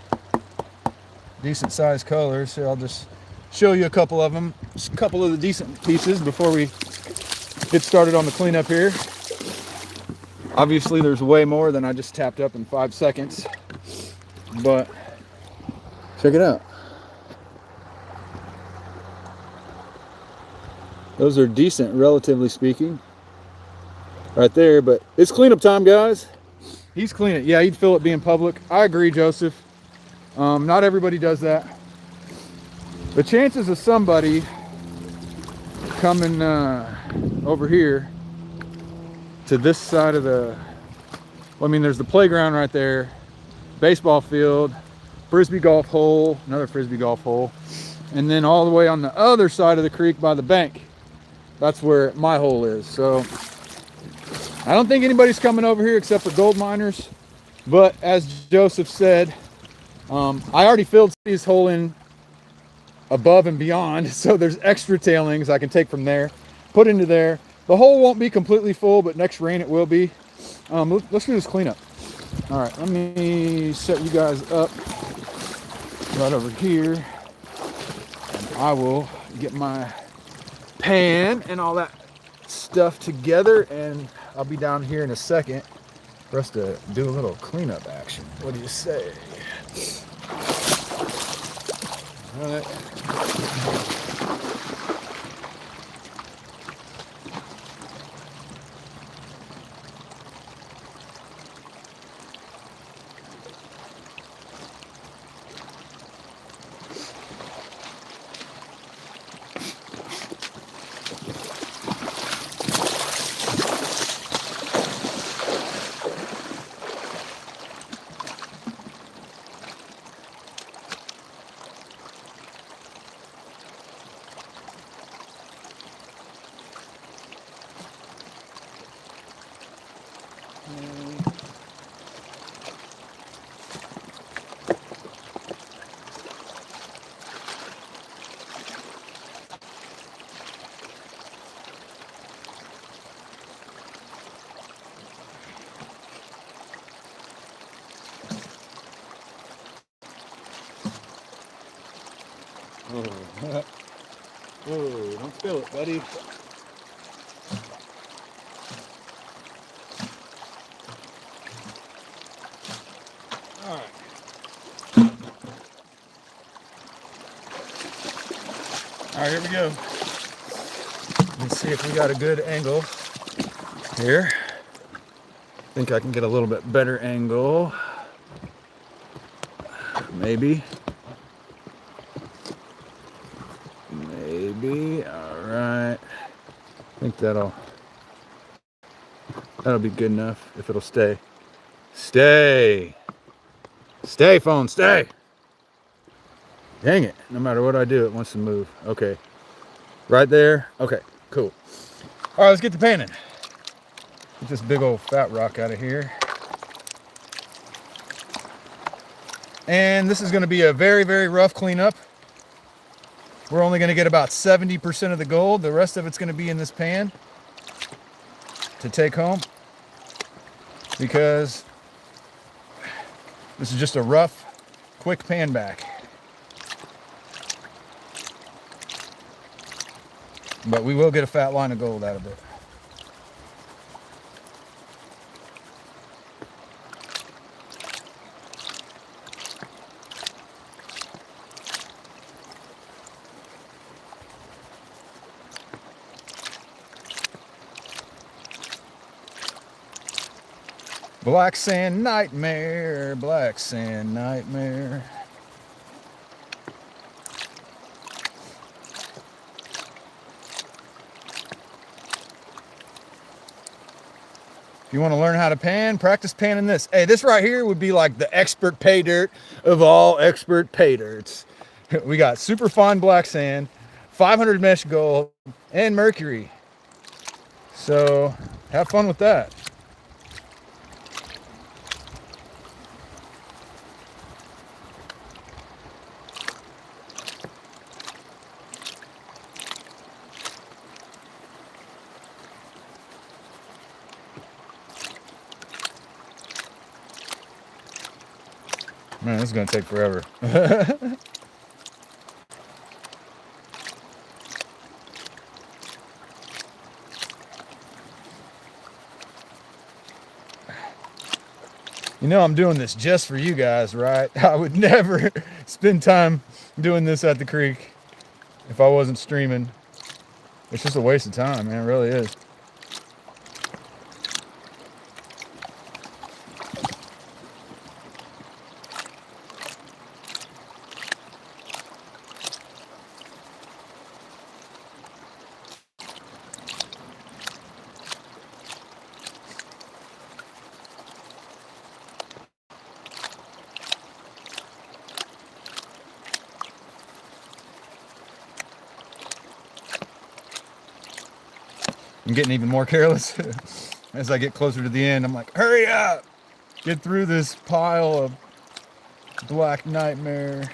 decent sized colors. So I'll just show you a couple of them, just a couple of the decent pieces before we get started on the cleanup here. Obviously there's way more than I just tapped up in 5 seconds, but check it out. Those are decent, relatively speaking, right there, but it's cleanup time, guys. He's cleaning. Yeah, he'd feel it being public. I agree, Joseph. Not everybody does that. The chances of somebody coming over here to this side of the, well, I mean, there's the playground right there, baseball field, frisbee golf hole, another frisbee golf hole, and then all the way on the other side of the creek by the bank. That's where my hole is. So I don't think anybody's coming over here except for gold miners. But as Joseph said, I already filled his hole in above and beyond. So there's extra tailings I can take from there, put into there. The hole won't be completely full, but next rain it will be. Let's do this cleanup. All right, let me set you guys up right over here. And I will get my pan and all that stuff together, and I'll be down here in a second for us to do a little cleanup action. What do you say? All right. Whoa, don't spill it, buddy. All right. All right, here we go. Let's see if we got a good angle here. I think I can get a little bit better angle. Maybe. Maybe. All right. I think that'll be good enough if it'll stay. Stay. Stay, phone, stay. Dang it. No matter what I do, it wants to move. Okay. Right there. Okay, cool. All right, let's get to panning. Get this big old fat rock out of here. And this is going to be a very, very rough cleanup. We're only going to get about 70% of the gold. The rest of it's going to be in this pan to take home, because this is just a rough, quick pan back. But we will get a fat line of gold out of it. Black sand nightmare, black sand nightmare. If you want to learn how to pan, practice panning this. Hey, this right here would be like the expert pay dirt of all expert pay dirts. We got super fine black sand, 500 mesh gold, and mercury. So have fun with that. Man, this is going to take forever. You know I'm doing this just for you guys, right? I would never spend time doing this at the creek if I wasn't streaming. It's just a waste of time, man. It really is. I'm getting even more careless as I get closer to the end. I'm like, hurry up! Get through this pile of black nightmare.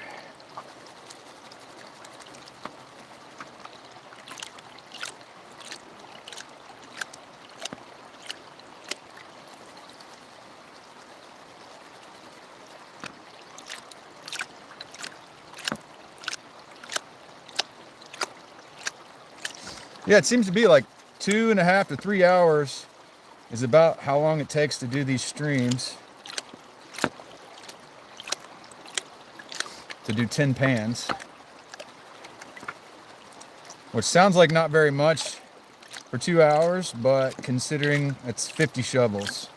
Yeah, it seems to be like 2.5 to 3 hours is about how long it takes to do these streams. To do 10 pans. Which sounds like not very much for 2 hours, but considering it's 50 shovels.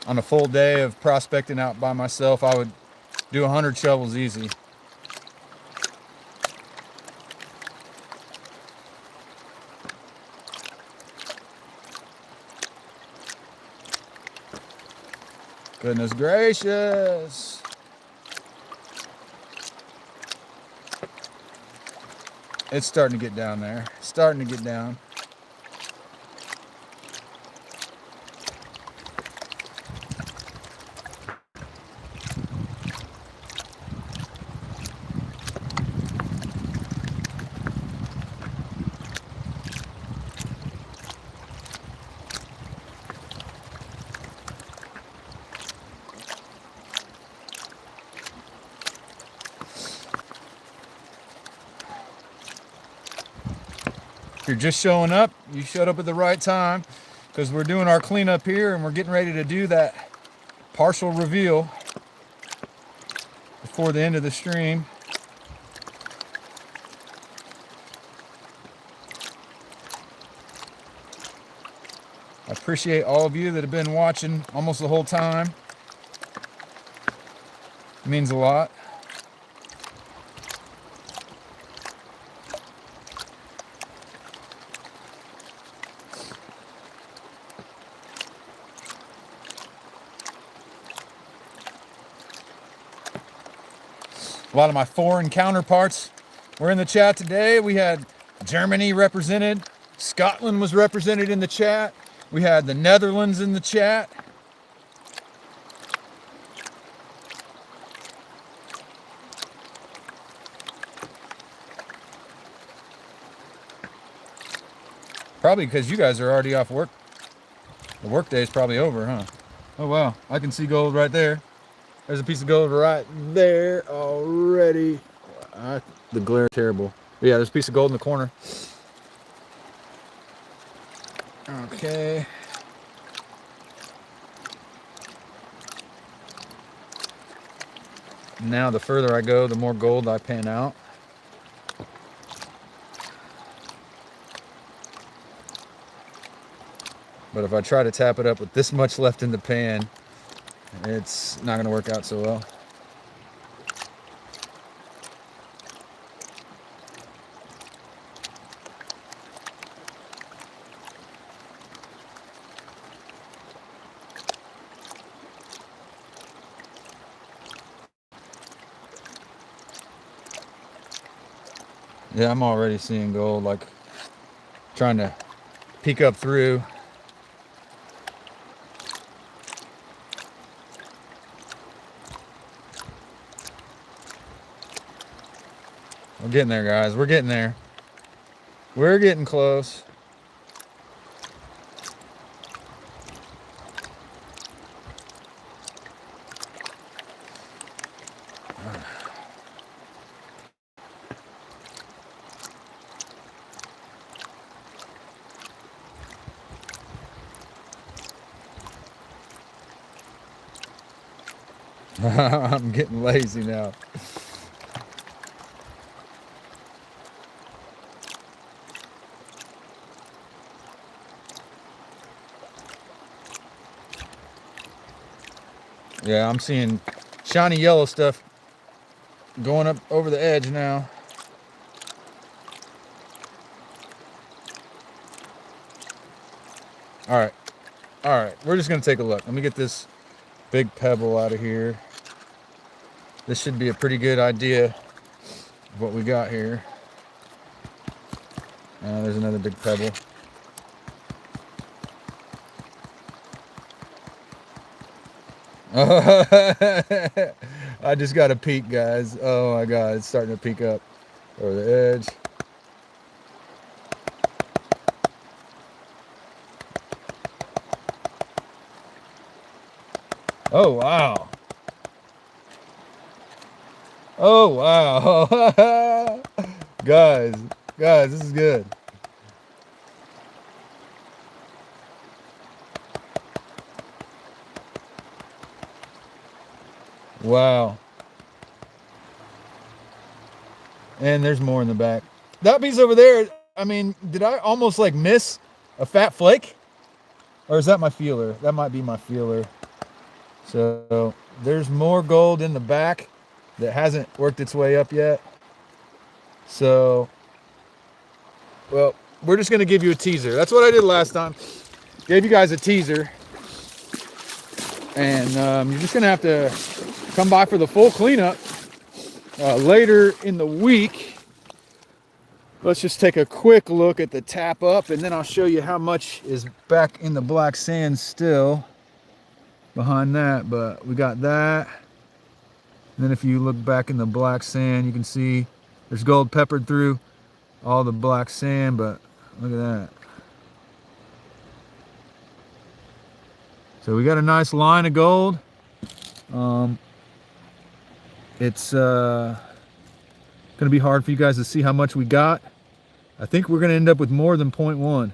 On a full day of prospecting out by myself, I would do 100 shovels easy. Goodness gracious. It's starting to get down there. Starting to get down. you're just showing up, you showed up at the right time, because we're doing our cleanup here and we're getting ready to do that partial reveal before the end of the stream. I appreciate all of you that have been watching almost the whole time. It means a lot. A lot of my foreign counterparts were in the chat today. We had Germany represented. Scotland was represented in the chat. We had the Netherlands in the chat. Probably because you guys are already off work. The work day is probably over, huh? Oh, wow. I can see gold right there. There's a piece of gold right there already. The glare is terrible. But yeah, there's a piece of gold in the corner. Okay. Now the further I go, the more gold I pan out. But if I try to tap it up with this much left in the pan, it's not going to work out so well. Yeah, I'm already seeing gold, like trying to peek up through. We're getting there, guys. We're getting there. We're getting close. I'm getting lazy now. Yeah, I'm seeing shiny yellow stuff going up over the edge now. All right. All right. We're just going to take a look. Let me get this big pebble out of here. This should be a pretty good idea of what we got here. There's another big pebble. I just got a peek, guys. Oh my God, it's starting to peek up over the edge. Oh wow. Oh wow. guys, this is good. Wow. And there's more in the back. That piece over there, I mean, did I almost like miss a fat flake? Or is that my feeler? That might be my feeler. So there's more gold in the back that hasn't worked its way up yet. So, well, we're just going to give you a teaser. That's what I did last time. Gave you guys a teaser. And you're just going to have to come by for the full cleanup later in the week. Let's just take a quick look at the tap up, and then I'll show you how much is back in the black sand still behind that. But we got that. And then if you look back in the black sand, you can see there's gold peppered through all the black sand, but look at that. So we got a nice line of gold. It's going to be hard for you guys to see how much we got, I think we're going to end up with more than 0.1.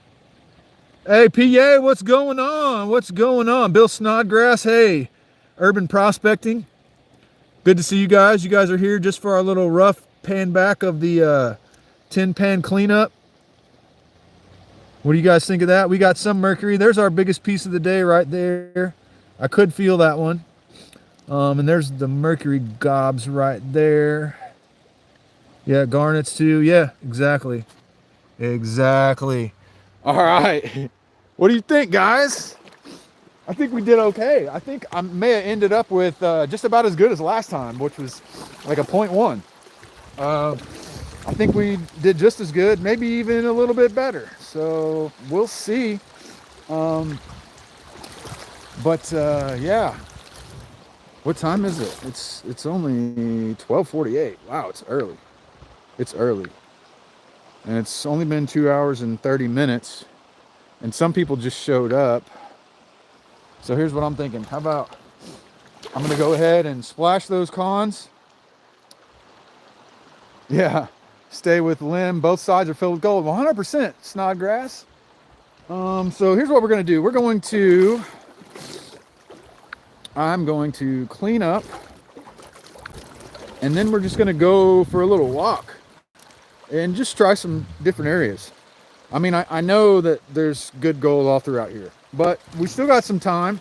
Hey, PA, what's going on? What's going on? Bill Snodgrass, hey, Urban Prospecting. Good to see you guys. You guys are here just for our little rough pan back of the tin pan cleanup. What do you guys think of that? We got some mercury. There's our biggest piece of the day right there. I could feel that one. And there's the mercury gobs right there. Yeah, garnets too. Yeah, exactly. Exactly. All right. What do you think, guys? I think we did okay. I think I may have ended up with just about as good as last time, which was like a 0.1. I think we did just as good, maybe even a little bit better. So we'll see. Yeah. What time is it? It's only 12:48. Wow, it's early. It's early. And it's only been 2 hours and 30 minutes. And some people just showed up. So here's what I'm thinking. How about I'm gonna go ahead and splash those cons. Yeah, stay with limb. Both sides are filled with gold. 100% Snodgrass. So here's what we're gonna do. I'm going to clean up, and then we're just gonna go for a little walk and just try some different areas. I mean, I know that there's good gold all throughout here, but we still got some time.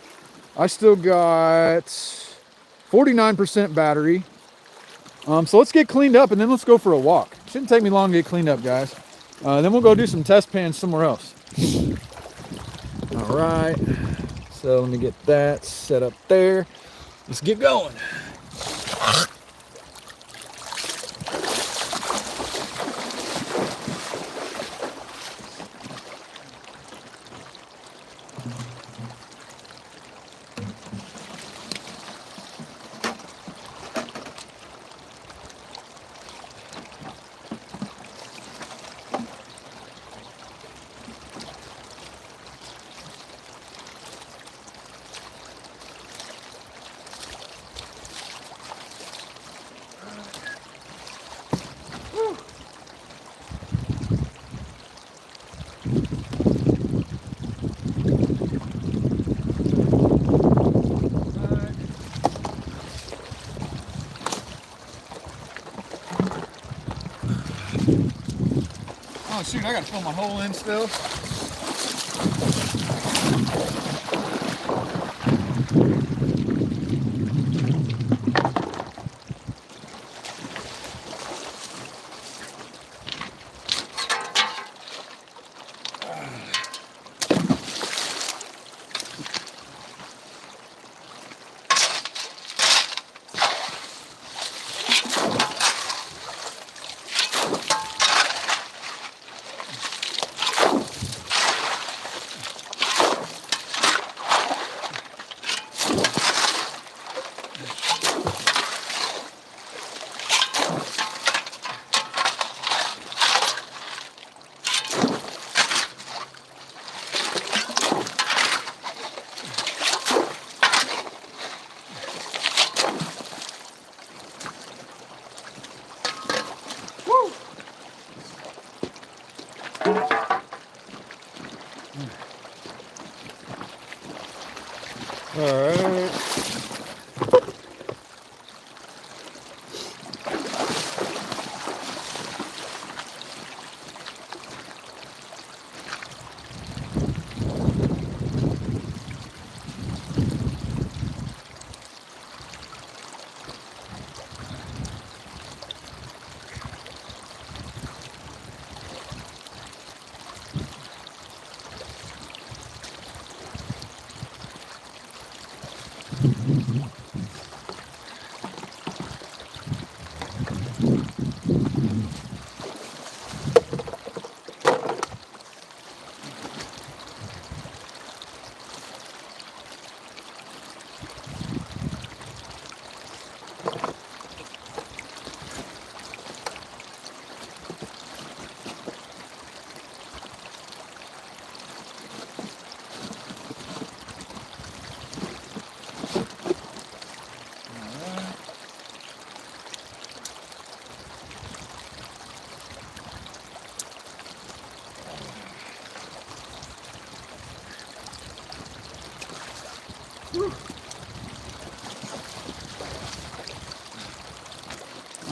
I still got 49% battery. So let's get cleaned up and then let's go for a walk. Shouldn't take me long to get cleaned up, guys. Then we'll go do some test pans somewhere else. All right. So let me get that set up there. Let's get going. Oh shoot, I gotta fill my hole in still. All right.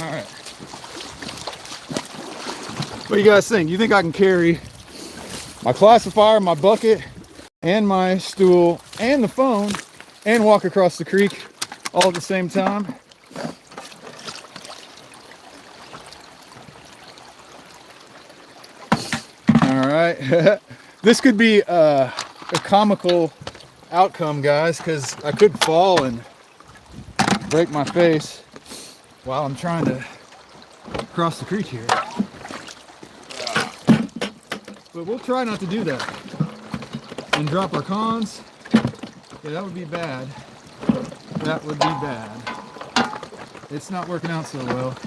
All right. What do you guys think? You think I can carry my classifier, my bucket, and my stool, and the phone, and walk across the creek all at the same time? All right. This could be a comical outcome, guys, because I could fall and break my face while I'm trying to cross the creek here. But we'll try not to do that and drop our cons. Yeah, that would be bad. That would be bad. It's not working out so well.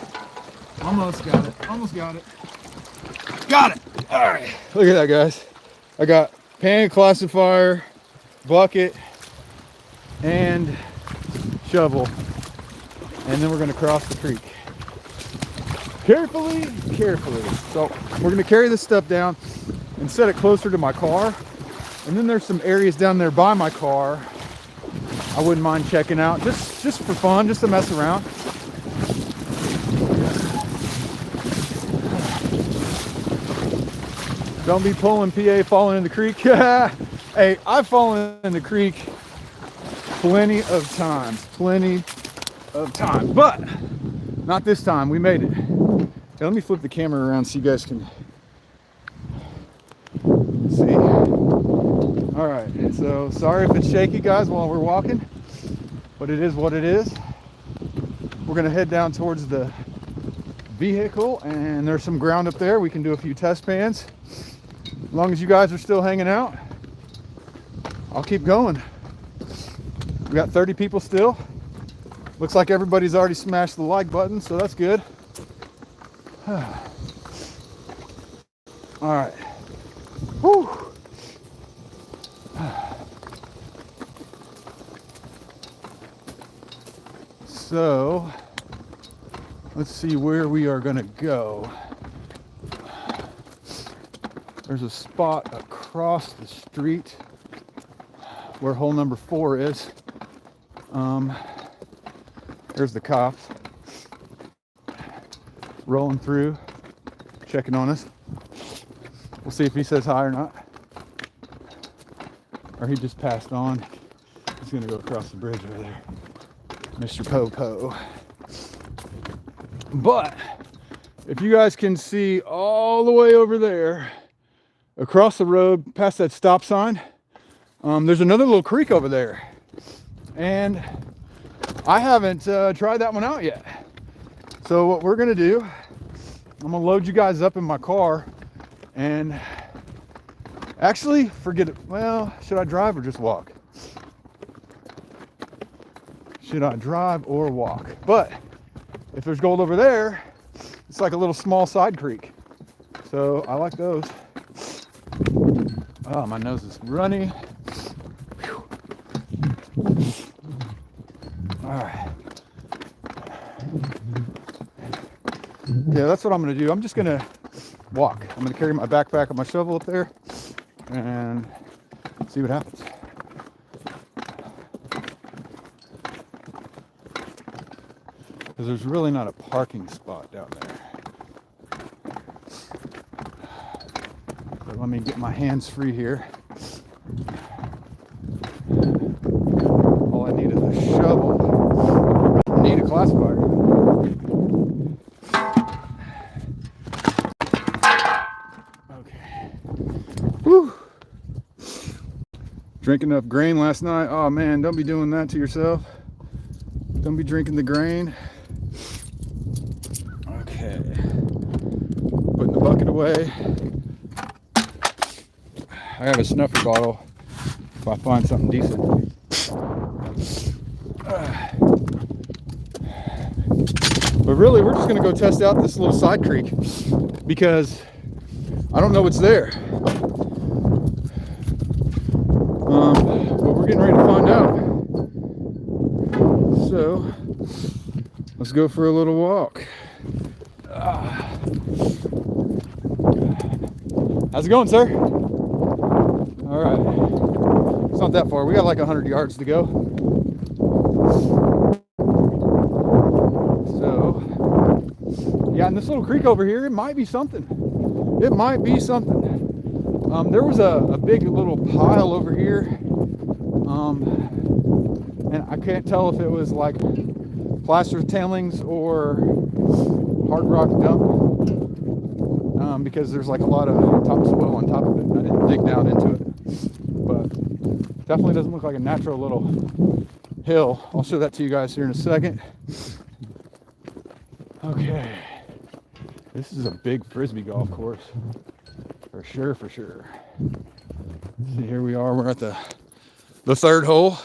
Almost got it. Almost got it. Got it. All right. Look at that, guys. I got pan, classifier, bucket, and shovel. And then we're going to cross the creek. Carefully, carefully. So we're going to carry this stuff down and set it closer to my car. And then there's some areas down there by my car I wouldn't mind checking out, just for fun, just to mess around. Don't be pulling PA, falling in the creek. Hey, I've fallen in the creek plenty of times, but not this time. We made it. Hey, let me flip the camera around so you guys can see. All right, so sorry if it's shaky, guys, while we're walking, but it is what it is. We're gonna head down towards the vehicle, and there's some ground up there. We can do a few test pans. As long as you guys are still hanging out, I'll keep going. We got 30 people still. Looks like everybody's already smashed the like button, so that's good. All right. Whew. So let's see where we are gonna go. There's a spot across the street where hole number 4 is. There's the cops rolling through, checking on us. We'll see if he says hi or not. Or he just passed on. He's gonna go across the bridge over there. Mr. Popo. But if you guys can see all the way over there, across the road, past that stop sign, there's another little creek over there. And I haven't tried that one out yet. So what we're gonna do, I'm gonna load you guys up in my car and actually forget it. Well, should I drive or just walk? Should I drive or walk? But if there's gold over there, it's like a little small side creek. So I like those. Oh, my nose is runny. Whew. All right. Yeah, that's what I'm gonna do. I'm just gonna walk. I'm gonna carry my backpack and my shovel up there and see what happens. Because there's really not a parking spot down there. So let me get my hands free here. All I need is a shovel. I need a classifier. Okay. Whew. Drank enough grain last night. Oh man, don't be doing that to yourself. Don't be drinking the grain. Okay. Putting the bucket away. I have a snuffer bottle if I find something decent. But really, we're just gonna go test out this little side creek because I don't know what's there. But we're getting ready to find out. So let's go for a little walk. How's it going, sir? All right. not that far. We got like 100 yards to go. So, yeah, and this little creek over here, it might be something. It might be something. There was a big little pile over here. And I can't tell if it was like plaster tailings or hard rock dump, because there's like a lot of topsoil on top of it. I didn't dig down into it, but definitely doesn't look like a natural little hill. I'll show that to you guys here in a second. Okay, this is a big frisbee golf course, for sure, for sure. See, here we are. We're at the third hole.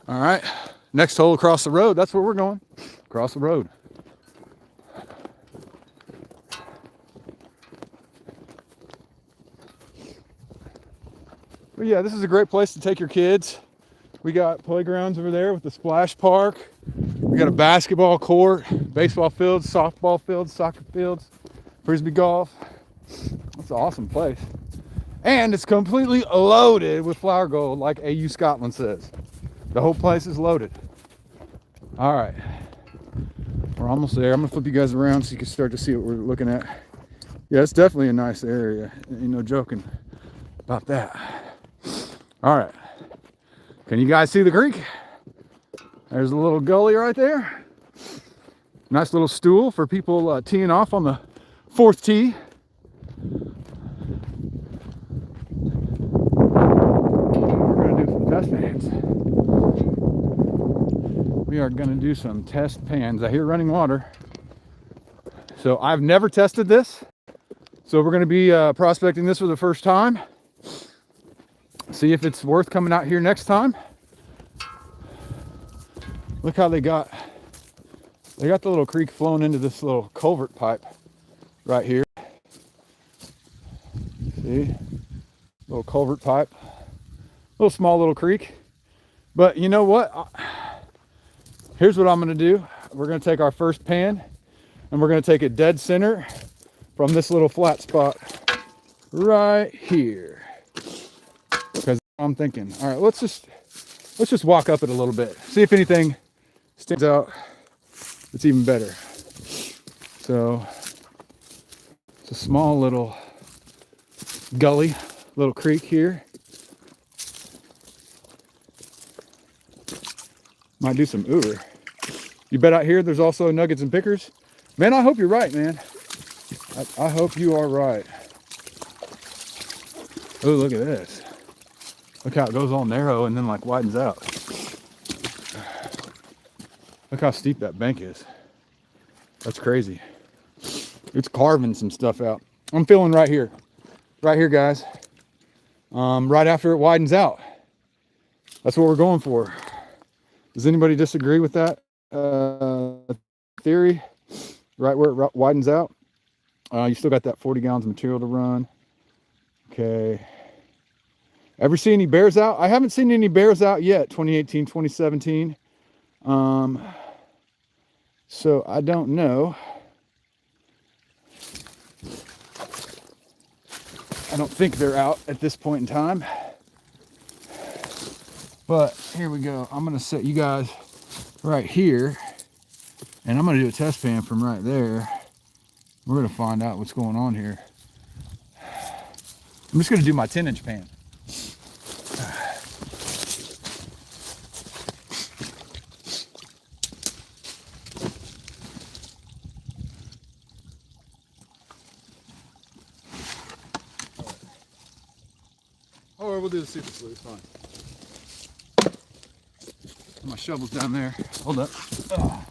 All right, next hole across the road. That's where we're going. Across the road. But yeah, this is a great place to take your kids. We got playgrounds over there with the splash park. We got a basketball court, baseball fields, softball fields, soccer fields, frisbee golf. It's an awesome place. And it's completely loaded with flower gold, like AU Scotland says. The whole place is loaded. All right, we're almost there. I'm gonna flip you guys around so you can start to see what we're looking at. Yeah, it's definitely a nice area. Ain't no joking about that. All right, can you guys see the creek? There's a little gully right there. Nice little stool for people teeing off on the fourth tee. We're gonna do some test pans. We are gonna do some test pans. I hear running water. So I've never tested this. So we're gonna be prospecting this for the first time. See if it's worth coming out here next time. Look how they got the little creek flowing into this little culvert pipe right here. See, little culvert pipe, little small little creek. But you know what? Here's what I'm gonna do. We're gonna take our first pan and we're gonna take it dead center from this little flat spot right here. Because I'm thinking, all right, let's just walk up it a little bit. See if anything stands out. It's even better. So it's a small little gully, little creek here. Might do some ooher. You bet out here there's also nuggets and pickers. Man, I hope you're right, man. I hope you are right. Oh, look at this. Look how it goes all narrow and then like widens out. Look how steep that bank is. That's crazy. It's carving some stuff out. I'm feeling right here. Right here, guys. Right after it widens out. That's what we're going for. Does anybody disagree with that theory? Right where it widens out. You still got that 40 gallons of material to run. Okay. Ever see any bears out? I haven't seen any bears out yet, 2018, 2017. So I don't know. I don't think they're out at this point in time. But here we go. I'm going to set you guys right here. And I'm going to do a test pan from right there. We're going to find out what's going on here. I'm just going to do my 10-inch pan. Or we'll do the super slew, it's fine. My shovel's down there. Hold up. Oh.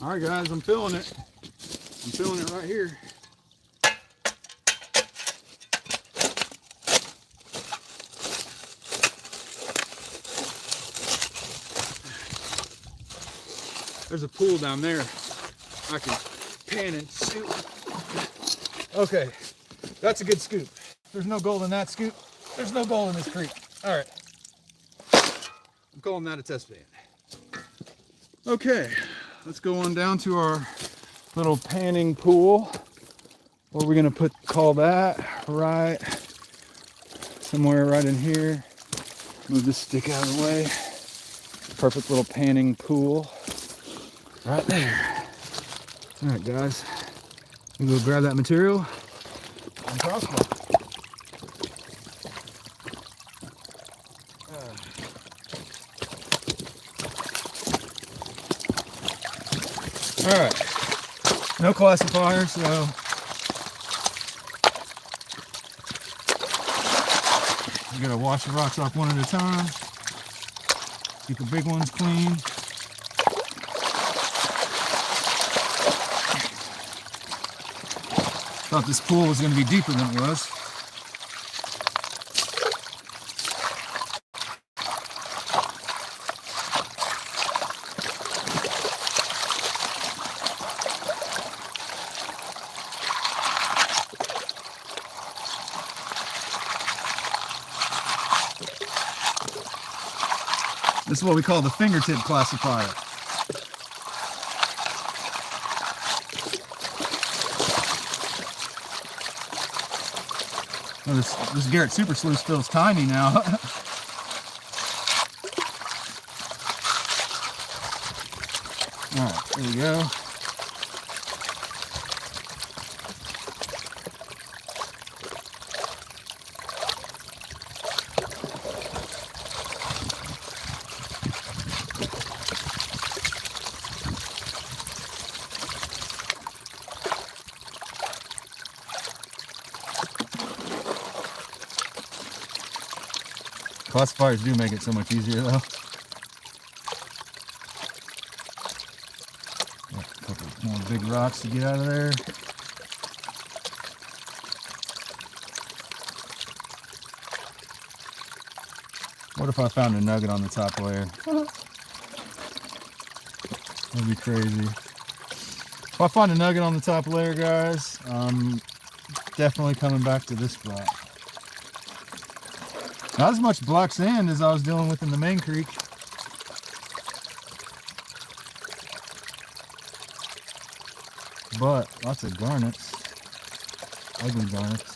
All right, guys, I'm feeling it. I'm feeling it right here. There's a pool down there. I can pan and shoot. Okay, That's a good scoop. If there's no gold in that scoop, there's no gold in this creek. All right. I'm calling that a test fan. Okay, let's go on down to our little panning pool. Where we're gonna call that right somewhere right in here. Move this stick out of the way. Perfect little panning pool right there. All right, guys, we go grab that material and crossbow. All right, no classifier, so you gotta wash the rocks off one at a time. Keep the big ones clean. Thought this pool was gonna be deeper than it was. This is what we call the fingertip classifier. Oh, this Garrett Super Sluice feels tiny now. All right, there we go. Classifiers do make it so much easier though. A couple more big rocks to get out of there. What if I found a nugget on the top layer? That'd be crazy. If I find a nugget on the top layer, guys, I'm definitely coming back to this spot. Not as much black sand as I was dealing with in the main creek. But lots of garnets. Ugly garnets.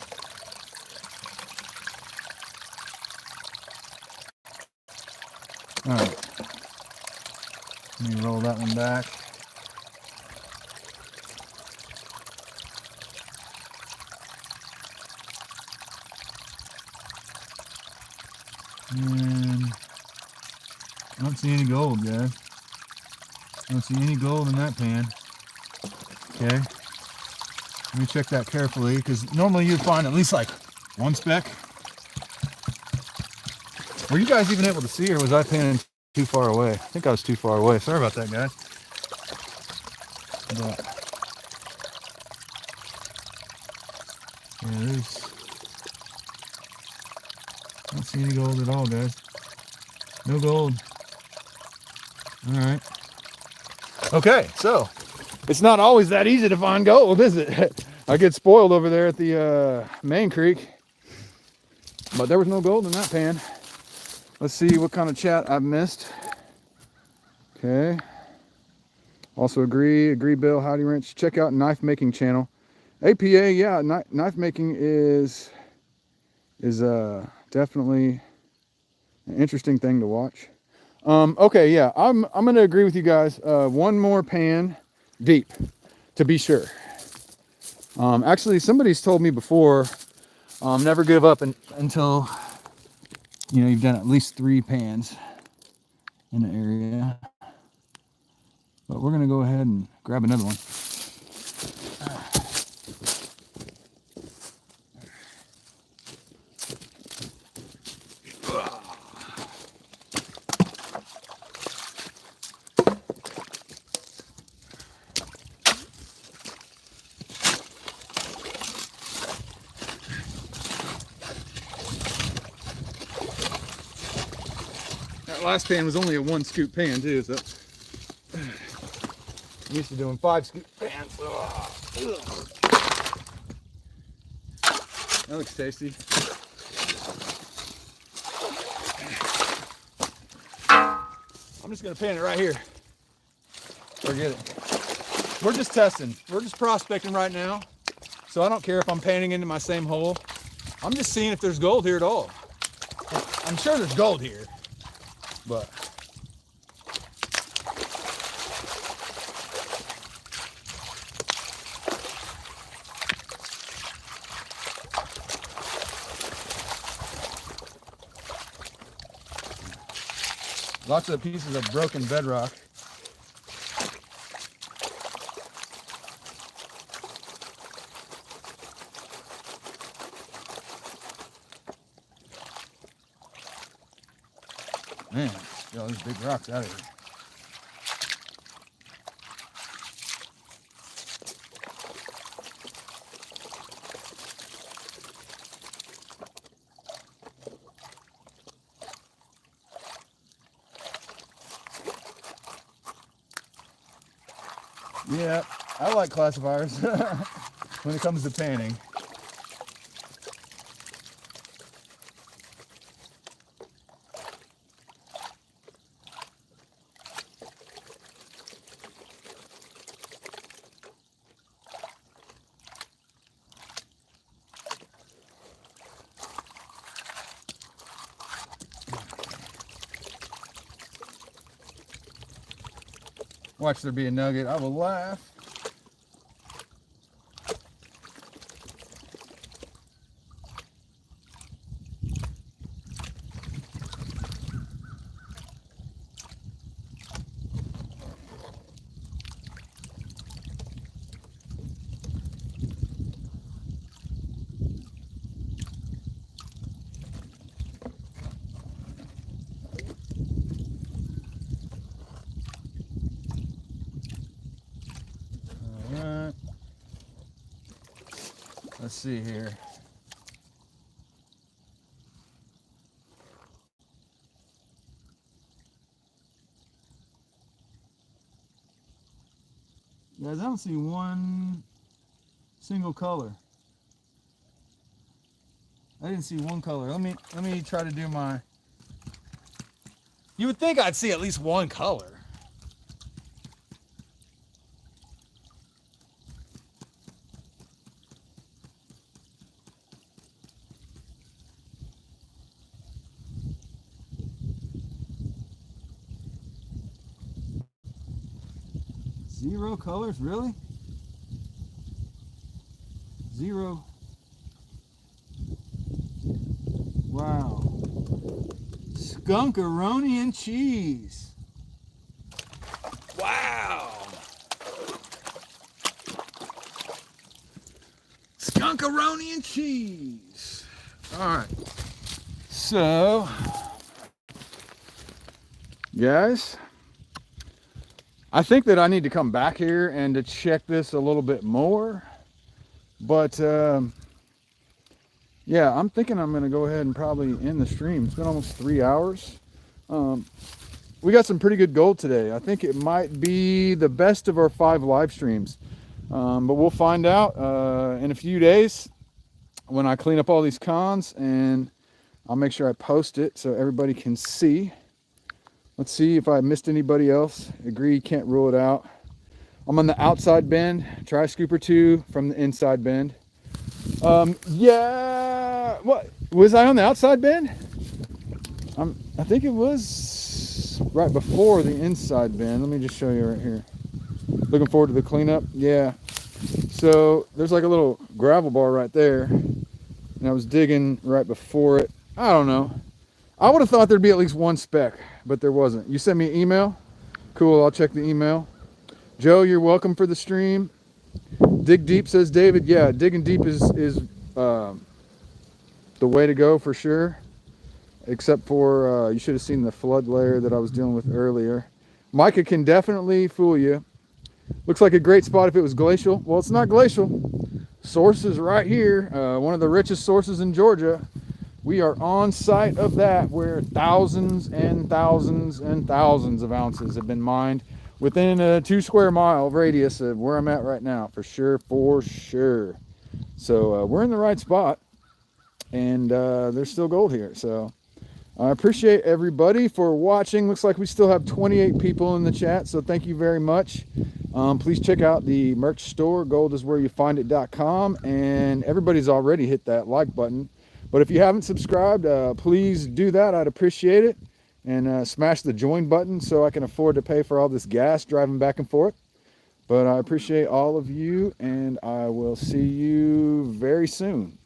Alright. Let me roll that one back. And I don't see any gold, guys. I don't see any gold in that pan. Okay. Let me check that carefully, because normally you'd find at least like one speck. Were you guys even able to see, or was I panning too far away? I think I was too far away. Sorry about that, guys. But yeah, there's... I don't see any gold at all, guys. No gold. All right. Okay, so it's not always that easy to find gold, is it? I get spoiled over there at the main creek, but there was no gold in that pan. Let's see what kind of chat I've missed. Okay. Also agree, Bill, howdy wrench. Check out knife making channel. APA, yeah, knife making is definitely an interesting thing to watch. Okay, yeah, I'm gonna agree with you guys. One more pan deep, to be sure. Actually, somebody's told me before, never give up until you've done at least 3 pans in the area. But we're gonna go ahead and grab another one. That last pan was only a 1 scoop pan too, so I'm used to doing 5 scoop pans. That looks tasty. I'm just gonna pan it right here. Forget it. We're just testing. We're just prospecting right now. So I don't care if I'm panning into my same hole. I'm just seeing if there's gold here at all. I'm sure there's gold here, but lots of pieces of broken bedrock. Man, get all these big rocks out of here. Yeah, I like classifiers when it comes to panning. Watch there be a nugget. I will laugh. Let's see here. Guys, I don't see one single color. I didn't see one color. Let me try to do my. You would think I'd see at least one color. Zero colors, really? Zero. Wow. Skunkaroni and cheese. Wow. Skunkaroni and cheese. All right. So, guys, I think that I need to come back here and to check this a little bit more. But yeah, I'm thinking I'm going to go ahead and probably end the stream. It's been almost 3 hours. We got some pretty good gold today. I think it might be the best of our 5 live streams. But we'll find out in a few days when I clean up all these cons, and I'll make sure I post it so everybody can see. Let's see if I missed anybody else. Agree, can't rule it out. I'm on the outside bend. Try scooper 2 from the inside bend. Yeah, what was I on the outside bend? I think it was right before the inside bend. Let me just show you right here. Looking forward to the cleanup. Yeah. So there's like a little gravel bar right there, and I was digging right before it. I don't know. I would have thought there'd be at least one speck, but there wasn't. You sent me an email? Cool, I'll check the email. Joe, you're welcome for the stream. Dig deep, says David. Yeah, digging deep is the way to go for sure. Except for, you should have seen the flood layer that I was dealing with earlier. Micah can definitely fool you. Looks like a great spot if it was glacial. Well, it's not glacial. Source is right here. One of the richest sources in Georgia. We are on site of that, where thousands and thousands and thousands of ounces have been mined within a 2 square mile radius of where I'm at right now, for sure, for sure. So we're in the right spot. and there's still gold here. So I appreciate everybody for watching. Looks like we still have 28 people in the chat, so thank you very much. Please check out the merch store, goldiswhereyoufind it.com, and everybody's already hit that like button. But if you haven't subscribed, please do that. I'd appreciate it. And smash the join button so I can afford to pay for all this gas driving back and forth. But I appreciate all of you, and I will see you very soon.